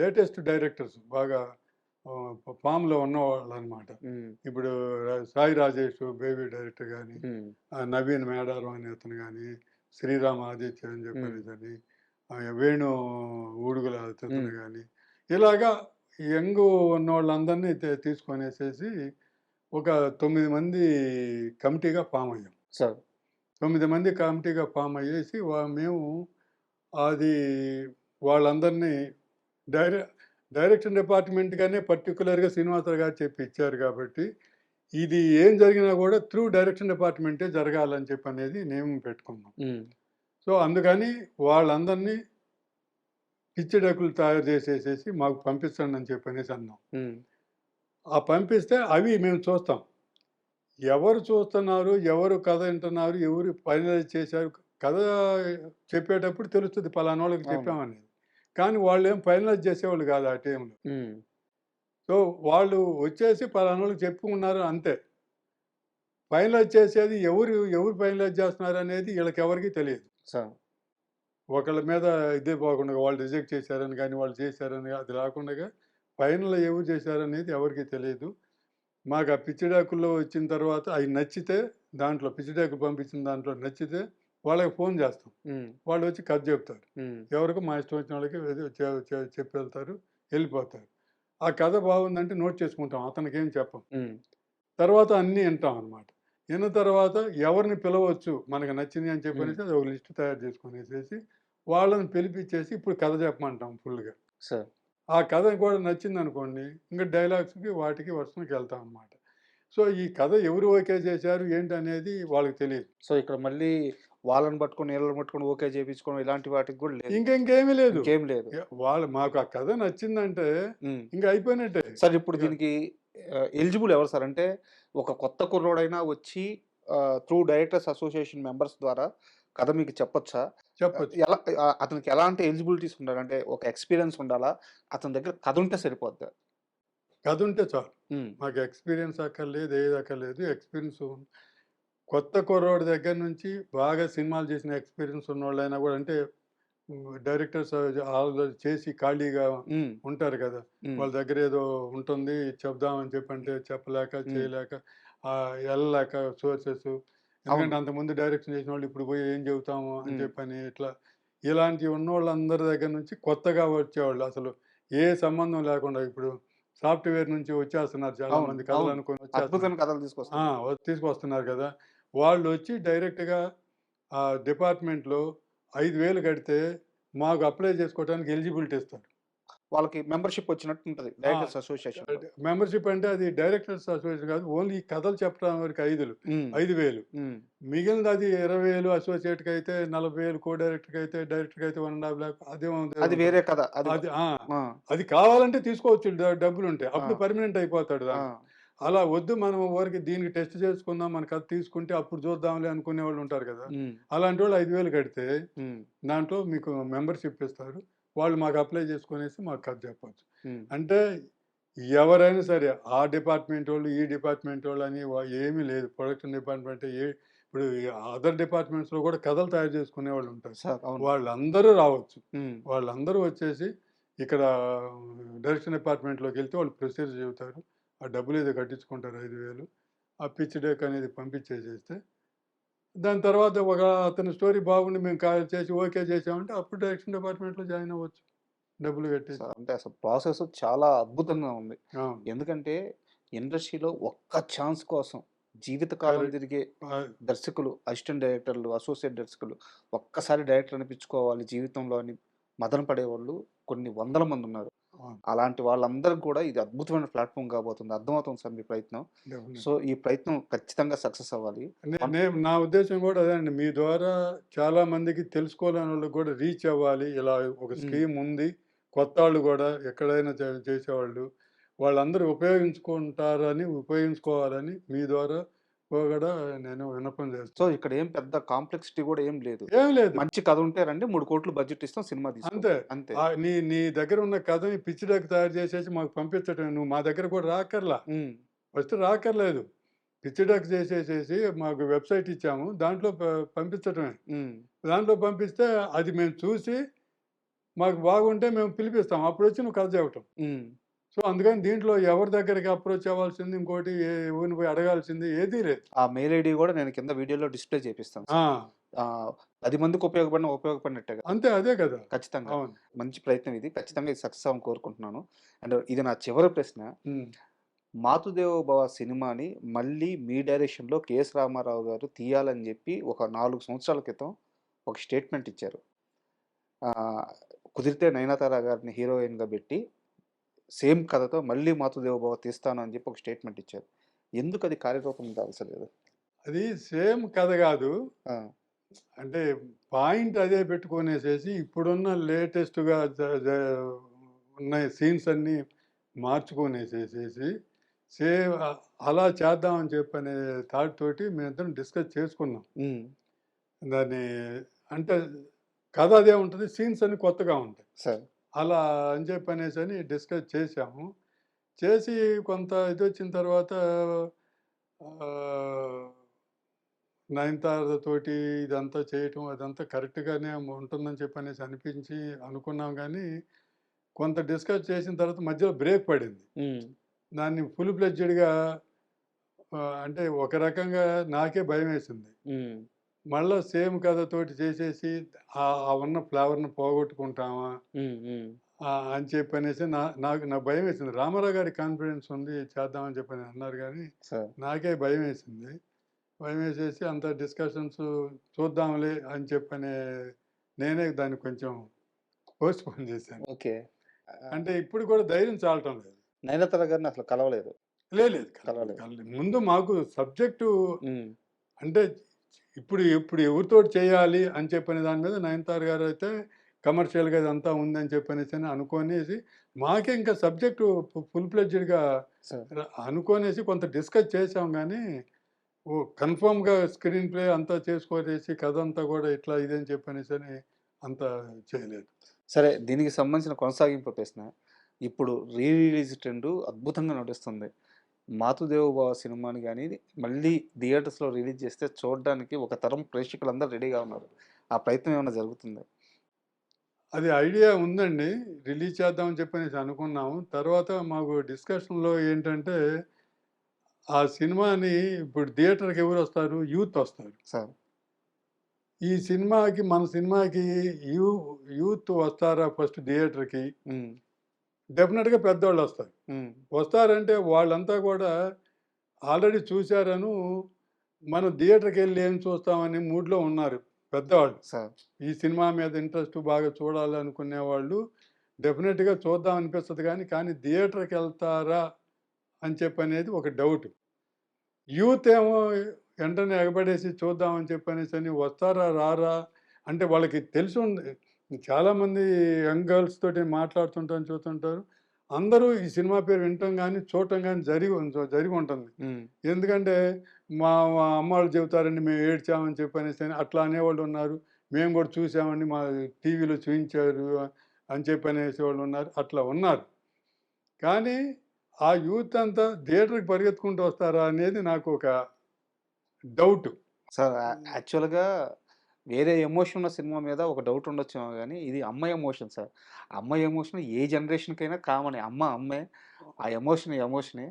లేటెస్ట్ డైరెక్టర్స్ బాగా ఫామ్‌లో ఉన్నవాళ్ళనమాట. హ్మ్. ఇప్పుడు సాయి రాజేష్ బేబీ డైరెక్టర్ గాని, హ్మ్. నవీన్ మేడారం అనే అతను గాని, శ్రీరామ్ ఆదిత్య అని హ్మ్. చెప్పనేసని, వేణు ఊడుగుల హ్మ్. అతను గాని, ఇలాగా యంగు ఉన్నోళ్ళందరినీ తీసుకొనేసేసి ఒక 9 మంది కమిటీగా ఫామ్ అయ్యాం. సార్. 9 మంది కమిటీగా ఫామ్ అయ్యేసి మేము అది వాళ్ళందరినీ డైరె డైరెక్షన్ డిపార్ట్‌మెంట్‌గానే పర్టిక్యులర్‌గా శ్రీనివాసరావు గారు చెప్పి ఇచ్చారు కాబట్టి, ఇది ఏం జరిగినా గూడా త్రూ డైరెక్షన్ డిపార్ట్‌మెంటే జరగాలని చెప్పనేది నియమం పెట్టుకున్నాం. హ్మ్. సో, అందుకని వాళ్ళందరినీ పిచ్చి డక్కులు తయారు చేసేసేసి మాకు పంపించండి అని చెప్పనేసి అన్నాం. హ్మ్. ఆ పంపిస్తే అవి మేము చూస్తాం. ఎవరు చూస్తున్నారు? ఎవరు కథ ఇంటున్నారు? ఎవరు ఫైనలైజ్ చేశారు? కథ చెప్పేటప్పుడు తెలుస్తది పలానోళ్ళకి అవును. చెప్పామనేది. కానీ వాళ్ళేం ఫైనలైజ్ చేసేవాళ్ళు కాదు ఆ టైంలో. హ్మ్. సో, వాళ్ళు వచ్చేసి పలానోళ్ళకి చెప్పుకున్నారు అంతే. ఫైనలైజ్ చేసేది ఎవరు ఫైనలైజ్ చేస్తున్నారనేది ఈళ్ళకెవరికీ తెలీదు. సార్. ఒకళ్ళ మీద ఇదే పోకుండా వాళ్ళు రిజెక్ట్ చేశారని గాని, వాళ్ళు చేశారని అది రాకుండగా ఫైనల్ ఎవరు చేశారనేది ఎవరికీ తెలీదు. మాకు ఆ పిచ్చిడాకుల్లో వచ్చిన తర్వాత అయి నచ్చితే దాంట్లో పిచ్చిడాకులు పంపించిన దాంట్లో నచ్చితే వాళ్ళకి ఫోన్ చేస్తాం. హ్మ్. వాళ్ళొచ్చి కథ చెప్తారు. హ్మ్. ఎవరికి మా ఇష్టం వచ్చిన వాళ్ళకి ఏదో చెప్పి వెళ్తారు. వెళ్ళిపోతారు. ఆ కథ బాగుందంటే నోట్ చేసుకుంటాం. అతనికేం చెప్పం. హ్మ్. తర్వాత అన్నీ వింటాం అనమాట. విన్న తర్వాత ఎవరిని పిలవచ్చు మనకు నచ్చింది అని హ్మ్. చెప్పనేసి అది ఒక లిస్ట్ తయారు చేసుకొనేసేసి వాళ్ళని పిలిపిచ్చేసి ఇప్పుడు కథ చెప్పమంటాం ఫుల్‌గా. సార్. ఆ కథ కూడా నచ్చిందనుకోండి, ఇంక డైలాగ్స్‌కి వాటికి వరుసలకెళ్తాం అనమాట. సో, ఈ కథ ఎవరు ఓకే చేశారు ఏంటనేది వాళ్ళకి తెలీదు. సో, ఇక్కడ మళ్ళీ వాళ్ళని పట్టుకొని, ఈళ్ళని పట్టుకొని ఓకే చేపించుకోవడం ఇలాంటి వాటికి గూడా లేదు. ఇంకేమీ లేదు. ఇంకేం లేదు. వాళ్ళు మాకు ఆ కథ నచ్చిందంటే హ్మ్. ఇంక అయిపోయినట్టే. సార్ ఇప్పుడు ఇక దీనికి ఎలిజిబుల్ ఎవరు సార్? అంటే ఒక కొత్త కుర్రోడైనా వచ్చి త్రూ డైరెక్టర్స్ అసోసియేషన్ మెంబర్స్ ద్వారా కథ మీకు చెప్పొచ్చా? చెప్పొచ్చు. ఎలా అతనికి ఎలాంటి ఎలిజిబిలిటీస్ ఉండాలి? అంటే ఒక ఎక్స్‌పీరియన్స్ ఉండాలా? అతని దగ్గర కథ ఉంటే సరిపోద్దా? కథుంటే చాలు. హ్మ్. మాకు ఎక్స్‌పీరియన్స్ అక్కర్లేదు, ఏది అక్కర్లేదు. ఎక్స్‌పీరియన్స్ కొత్త కుర్రోడి దగ్గర నుంచి బాగా సినిమాలు చేసిన ఎక్స్పీరియన్స్ ఉన్నోళ్ళైనా కూడా అంటే డైరెక్టర్స్ ఆల్రెడీ చేసి ఖాళీగా హ్మ్. ఉంటారు కదా! హ్మ్. వాళ్ళ దగ్గర ఏదో ఉంటుంది చెప్దామని చెప్పంటే చెప్పలేక, హ్మ్. చేయలేక, ఎళ్ళలేక సోర్సెస్ అవును. ఎందుకంటే అంతకుముందు డైరెక్షన్ చేసిన వాళ్ళు ఇప్పుడు పోయి ఏం చెబుతాము అని హ్మ్. చెప్పని ఇట్లా ఇలాంటివి ఉన్నోళ్ళందరి దగ్గర నుంచి కొత్తగా వచ్చేవాళ్ళు అసలు ఏ సంబంధం లేకుండా ఇప్పుడు సాఫ్ట్‌వేర్ నుంచి వచ్చేస్తున్నారు అవును. చాలామంది కథలు అవును. అనుకోని వచ్చేస్తున్నారు. అద్భుతమైన కథలు ఆ! తీసుకొస్తున్నారు. తీసుకొస్తున్నారు కదా! వాళ్ళొచ్చి డైరెక్ట్‌గా డిపార్ట్‌మెంట్‌లో 5,000 కడితే మాకు అప్లై చేసుకోవడానికి ఎలిజిబిలిటీ ఇస్తారు. వాళ్ళకి మెంబర్‌షిప్ వచ్చినట్టు ఉంటది. ఆ! డైరెక్టర్స్ అసోసియేషన్‌లో. మెంబర్‌షిప్ అంటే అది డైరెక్టర్స్ అసోసియేషన్ కాదు. ఓన్లీ ఈ కథలు చెప్పడం వరకు హ్మ్. 5,000 హ్మ్. మిగిలినది అది 20,000 అసోసియేట్‌కైతే, 40,000 కో డైరెక్టర్‌కైతే 1,50,000 అదేమో అది ఉంటుంది. వేరే కథ. అది అది ఆ! ఆ! అది కావాలంటే తీసుకోవచ్చు డబ్బులుంటే. ఆ! అప్పుడు పర్మనెంట్ అయిపోతాడు ఆ! దాంట్లో. అలా వద్దు మనం ఊరికే దీనికి టెస్ట్ చేసుకుందాం, మన కథ తీసుకుంటే అప్పుడు చూద్దాంలే అనుకునేవాళ్ళు ఉంటారు కదా! హ్మ్. అలాంటోళ్ళు 5,000 కడితే హ్మ్. దాంట్లో మీకు మెంబర్‌షిప్ ఇస్తారు. వాళ్ళు మాకు అప్లై చేసుకొనేసి మాకు కథ చెప్పొచ్చు. హ్మ్. అంటే ఎవరైనా సరే ఆ డిపార్ట్‌మెంటోళ్ళు, ఈ డిపార్ట్‌మెంటోళ్ళని ఏమీ లేదు. ప్రొడక్షన్ డిపార్ట్‌మెంట్ ఇప్పుడు అదర్ డిపార్ట్‌మెంట్స్‌లో కూడా కథలు తయారు చేసుకునేవాళ్ళుంటారు. సార్ అవును. వాళ్ళందరూ రావచ్చు. హ్మ్. వాళ్ళందరూ వచ్చేసి ఇక్కడ డైరెక్షన్ డిపార్ట్‌మెంట్‌లోకెళ్తే వాళ్ళు ప్రొసీజర్ చెబుతారు. ఆ డబ్బులేదో కట్టించుకుంటారు 5,000 ఆ పిచ్ డెక్ అనేది పంపించేసేస్తే దాని తర్వాత అతని స్టోరీ బాగుండి మేము చేసి ఓకే చేసామంటే అప్పుడు డైరెక్షన్ డిపార్ట్‌మెంట్‌లో జాయిన్ అవ్వచ్చు. డబ్బులు కట్టేసి. సార్ అంటే అసలు ప్రాసెస్ చాలా అద్భుతంగా ఉంది. అవును. ఎందుకంటే ఇండస్ట్రీలో ఒక్క ఛాన్స్ కోసం జీవితకాలం కరెక్ట్. తిరిగే ఆహ్, దర్శకులు, అసిస్టెంట్ డైరెక్టర్లు, అసోసియేట్ దర్శకులు ఒక్కసారి డైరెక్టర్ అనిపించుకోవాలి జీవితంలో అని మదన పడేవాళ్ళు కొన్ని వందల మంది ఉన్నారు. అవును. అలాంటి వాళ్ళందరికి కూడా ఇది అద్భుతమైన ప్లాట్‌ఫార్మ్ కాబోతుంది. అర్థమవుతుంది సార్ మీ ప్రయత్నం. So, definite. ఈ ప్రయత్నం ఖచ్చితంగా సక్సెస్ అవ్వాలి. వన్ నా ఉద్దేశ్యం కూడా అదే అండి. మీ ద్వారా చాలా మందికి తెలుసుకోలేనోళ్ళకి కూడా రీచ్ అవ్వాలి. ఇలా ఒక హ్మ్. స్కీమ్ ఉంది. కొత్తాళ్ళు గూడా ఎక్కడైనా చేసేవాళ్ళు. వాళ్ళందరూ ఉపయోగించుకోవాలని మీ ద్వారా కూడా నేను విన్నపం సో, చేస్తున్నాను. ఇక్కడ ఏం పెద్ద కాంప్లెక్సిటీ కూడా ఏం లేదు. ఏమి లేదు. మంచి కథ ఉంటే రండి 3,00,00,000 బడ్జెట్ ఇస్తాం సినిమా అంతే. తీసుకోండి. అంతే. నీ నీ దగ్గర ఉన్న కథని పిచ్చి డెక్ తయారు చేసేసి మాకు పంపించటమే. నువ్వు మా దగ్గర కూడా రాక్కర్లా. హ్మ్. ఫస్ట్ రాక్కర్లేదు. పిచ్చి డెక్ చేసేసేసి మాకు వెబ్‌సైట్ ఇచ్చాము. దాంట్లో పంపించటమే. హ్మ్. దాంట్లో పంపిస్తే అది మేము చూసి మాకు బాగుంటే మేము పిలిపిస్తాం. అప్పుడొచ్చి నువ్వు కథ చెప్పటం. హ్మ్. సో, అందుకని దీంట్లో ఎవరి దగ్గరికి అప్రోచ్ అవ్వాల్సింది ఇంకోటి ఎవరిని పోయి అడగాల్సింది ఏదీ లేదు. ఆ మెయిల్ ఐడీ గూడా నేను కింద వీడియోలో డిస్‌ప్లే చేపిస్తాను ఆ! సార్. 10 మందికి ఉపయోగపడినట్టే కదా! అంతే అదే కదా! ఖచ్చితంగా. అవును. మంచి ప్రయత్నం ఇది. ఖచ్చితంగా ఇది సక్సెస్ అవ్వాలని కోరుకుంటున్నాను. అండ్ ఇది నా చివరి ప్రశ్న. హ్మ్. 'మాతృదేవో భవ' సినిమాని మళ్ళీ మీ డైరెక్షన్‌లో 'కెఎస్ రామారావు' గారు తీయాలని జెప్పి ఒక 4 సంవత్సరాల క్రితం ఒక స్టేట్మెంట్ ఇచ్చారు. ఆహ్, కుదిరితే 'నయనతార' గారిని హీరోయిన్‌గా బెట్టి సేమ్ కథతో మళ్ళీ 'మాతృదేవో భవ' తీస్తాను అని జెప్పి ఒక స్టేట్మెంట్ ఇచ్చారు. ఎందుకది కార్యరూపం దాల్చలేదు? అది సేమ్ కథ గాదు. ఆ! అంటే పాయింట్ అదే పెట్టుకొనేసేసి ఇప్పుడున్న లేటెస్ట్‌గా జ జ ఉన్నాయి సీన్స్ అన్నీ మార్చుకొనేసేసేసి సేమ్ అలా చేద్దామని చెప్పనే థాట్ తోటి మేమిద్దరం డిస్కస్ చేసుకున్నాం. హ్మ్. దాన్ని అంటే కథ అదే ఉంటది. సీన్స్ అన్నీ కొత్తగా ఉంటాయి. సార్. అలా అని చెప్పనేసని డిస్కస్ చేశాము. చేసి కొంత ఇదొచ్చిన తర్వాత ఆహ్, నయనతారతోటి ఇదంతా చేయటం అదంతా కరెక్ట్‌గానే ఉంటుందని చెప్పనేసి అనిపించి అనుకున్నాం గానీ, కొంత డిస్కస్ చేసిన తర్వాత మధ్యలో బ్రేక్ పడింది. హ్మ్. దాన్ని ఫుల్ ఫ్లెడ్జెడ్‌గా అంటే ఒక రకంగా నాకే భయమేసింది. హ్మ్. మళ్ళా సేమ్ కథతోటి చేసేసి ఆ ఉన్న ఫ్లేవర్‌ని పోగొట్టుకుంటామా? హ్మ్. హ్మ్. అని చెప్పనేసి నాకు భయమేసింది. రామారావు గారికి కాన్ఫిడెన్స్ ఉంది చేద్దామని చెప్పని అన్నారు గానీ, సార్. నాకే భయమేసింది. భయమేసేసి అంత డిస్కషన్స్ చూద్దాంలే అని చెప్పనే నేనే దాన్ని కొంచెం పోస్ట్‌పోన్ చేశాను. ఓకే. అంటే ఇప్పుడు కూడా ధైర్యం చాలటం లేదు. 'నయనతార' గారిని అసలు కలవలేదు. లేదు. కలవలేదు. ముందు మాకు సబ్జెక్టు హ్మ్. అంటే ఇప్పుడు ఇప్పుడు ఎవరితోటి చేయాలి అని చెప్పనే దాని మీద 'నయనతార' గారైతే కమర్షియల్‌గా ఇదంతా ఉందని చెప్పనేసని అనుకోనేసి మాకే ఇంకా సబ్జెక్టు ఫుల్ ఫ్లెడ్జెడ్‌గా సార్. అనుకోనేసి కొంత డిస్కస్ చేసాం గానీ, కన్ఫర్మ్‌గా స్క్రీన్ ప్లే అంతా చేసుకొనేసి కథంతా గూడా ఇట్లా ఇదని చెప్పనేసని అంత చేయలేదు. సరే దీనికి సంబంధించిన కొనసాగింపు ప్రశ్న. ఇప్పుడు రీ రిలీజ్ ట్రెండు అద్భుతంగా నడుస్తుంది. మాతృదేవోభవ సినిమాని కానీ మళ్ళీ థియేటర్స్లో రిలీజ్ చేస్తే చూడడానికి ఒక తరం ప్రేక్షకులందరూ రెడీగా ఉన్నారు. ఆ ప్రయత్నం ఏమైనా జరుగుతుందా? అది ఐడియా ఉందండి. రిలీజ్ చేద్దామని చెప్పనేసి అనుకున్నాము. తర్వాత మాకు డిస్కషన్‌లో ఏంటంటే, ఆ సినిమాని ఇప్పుడు థియేటర్‌కి ఎవరొస్తారు? యూత్ వస్తారు. సార్. ఈ సినిమాకి మన సినిమాకి యూత్ వస్తారా ఫస్ట్ థియేటర్‌కి? హ్మ్. డెఫినెట్‌గా పెద్దోళ్ళొస్తారు. హ్మ్. వస్తారంటే వాళ్ళంతా కూడా ఆల్రెడీ చూసారను, మనం థియేటర్‌కెళ్ళి ఏం చూస్తామని మూడ్‌లో ఉన్నారు పెద్దవాళ్ళు. సార్. ఈ సినిమా మీద ఇంట్రెస్ట్ బాగా చూడాలనుకునేవాళ్ళు డెఫినెట్‌గా చూద్దాం అనిపిస్తది కానీ థియేటర్‌కెళ్తారా అని చెప్పనేది ఒక డౌట్. యూత్ ఏమో వెంటనే ఎగబడేసి చూద్దామని చెప్పనేసని వస్తారా? రారా? అంటే వాళ్ళకి తెలిసుంది. చాలామంది యంగ్ గర్ల్స్ తోటి మాట్లాడుతుంటాను, చూస్తుంటారు. అందరూ ఈ సినిమా పేరు వినటం గానీ, చూడటం గానీ జరిగుంటుంది. హ్మ్. ఎందుకంటే మా అమ్మాళ్ళు చెబుతారండి మేము ఏడ్చామని చెప్పనేసని అట్లా అనేవాళ్ళున్నారు. మేము కూడా చూసామండి మా టీవీలో చూయించారు అని చెప్పనేసేవాళ్ళున్నారు. అట్లా ఉన్నారు. కానీ ఆ యూత్ అంతా థియేటర్‌కి పరిగెత్తుకుంటూ వస్తారా అనేది నాకు ఒక డౌట్. సార్ యాక్చువల్‌గా వేరే ఎమోషన్ ఉన్న సినిమా మీద ఒక డౌట్ ఉండొచ్చేమో గానీ, ఇది అమ్మ ఎమోషన్ సార్. అమ్మ ఎమోషన్ ఏ జనరేషన్‌కైనా కామనే. అమ్మ అమ్మే. ఆ ఎమోషన్ ఎమోషనే.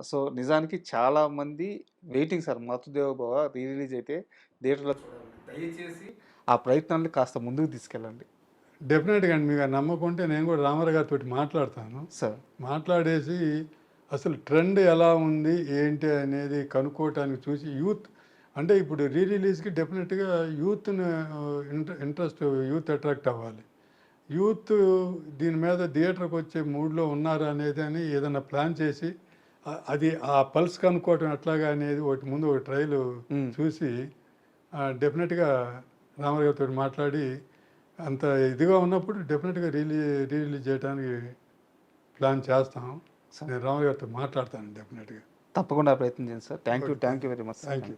సో, నిజానికి చాలామంది వెయిటింగ్ సార్ 'మాతృదేవోభవ' రిలీజ్ అయితే థియేటర్‌లో దయచేసి ఆ ప్రయత్నాన్ని కాస్త ముందుకు తీసుకెళ్ళండి. డెఫినెట్‌గా అండి. మీకు ఆ నమ్మకం ఉంటే నేను కూడా రామారావు గారితోటి మాట్లాడతాను. సార్. మాట్లాడేసి అసలు ట్రెండ్ ఎలా ఉంది? ఏంటి? అనేది కనుక్కోవటానికి చూసి యూత్ అంటే ఇప్పుడు రిలీజ్‌కి డెఫినెట్‌గా యూత్‌ని ఇంట్రెస్ట్ యూత్ అట్రాక్ట్ అవ్వాలి. యూత్ దీని మీద థియేటర్‌కి వచ్చే మూడ్‌లో ఉన్నారా అనేది ఏదైనా ప్లాన్ చేసి అది ఆ పల్స్ కనుక్కోవటం ఎట్లాగా అనేది ముందు ఒక ట్రైల్ హ్మ్. చూసి డెఫినెట్‌గా రామారావు గారితోటి మాట్లాడి అంత ఇదిగా ఉన్నప్పుడు డెఫినెట్‌గా రిలీజ్ చేయడానికి ప్లాన్ చేస్తాం. నేను రామారావు గారితో మాట్లాడతాను డెఫినెట్‌గా. తప్పకుండా ప్రయత్నం చేయండి sir. Thank you very much. Thank you.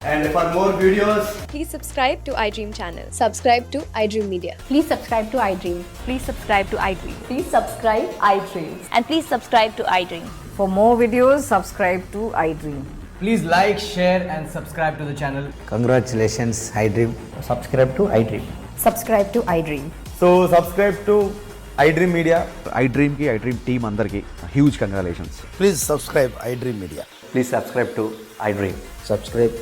And for more videos, Please subscribe to iDream channel. Subscribe to iDream Media. Please subscribe to iDream. Please subscribe to iDream. Please subscribe iDream. And please subscribe to iDream. For more videos, subscribe to iDream. please like, share, and subscribe to the channel. Congratulations, iDream. Subscribe to iDream. Subscribe to iDream. So, subscribe to iDream Media. iDream की iDream team अंदर की huge congratulations. Please subscribe iDream Media. Please subscribe to iDream. Subscribe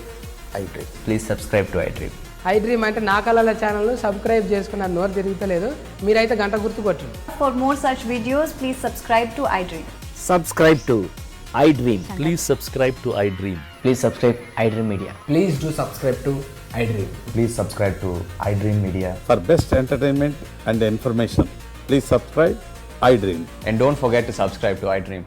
iDream. Please subscribe to iDream. iDream అంటే నా కళల channel subscribe చేసుకున్న నోరు తిరుగుతలేదు. మీరైతే గంట గుర్తు కొట్టండి. For more such videos, please subscribe to iDream. Subscribe to iDream. Please subscribe to iDream. Please subscribe iDream Media. Please do subscribe to iDream. Please subscribe to iDream Media. For best entertainment and information, please subscribe iDream. And don't forget to subscribe to iDream.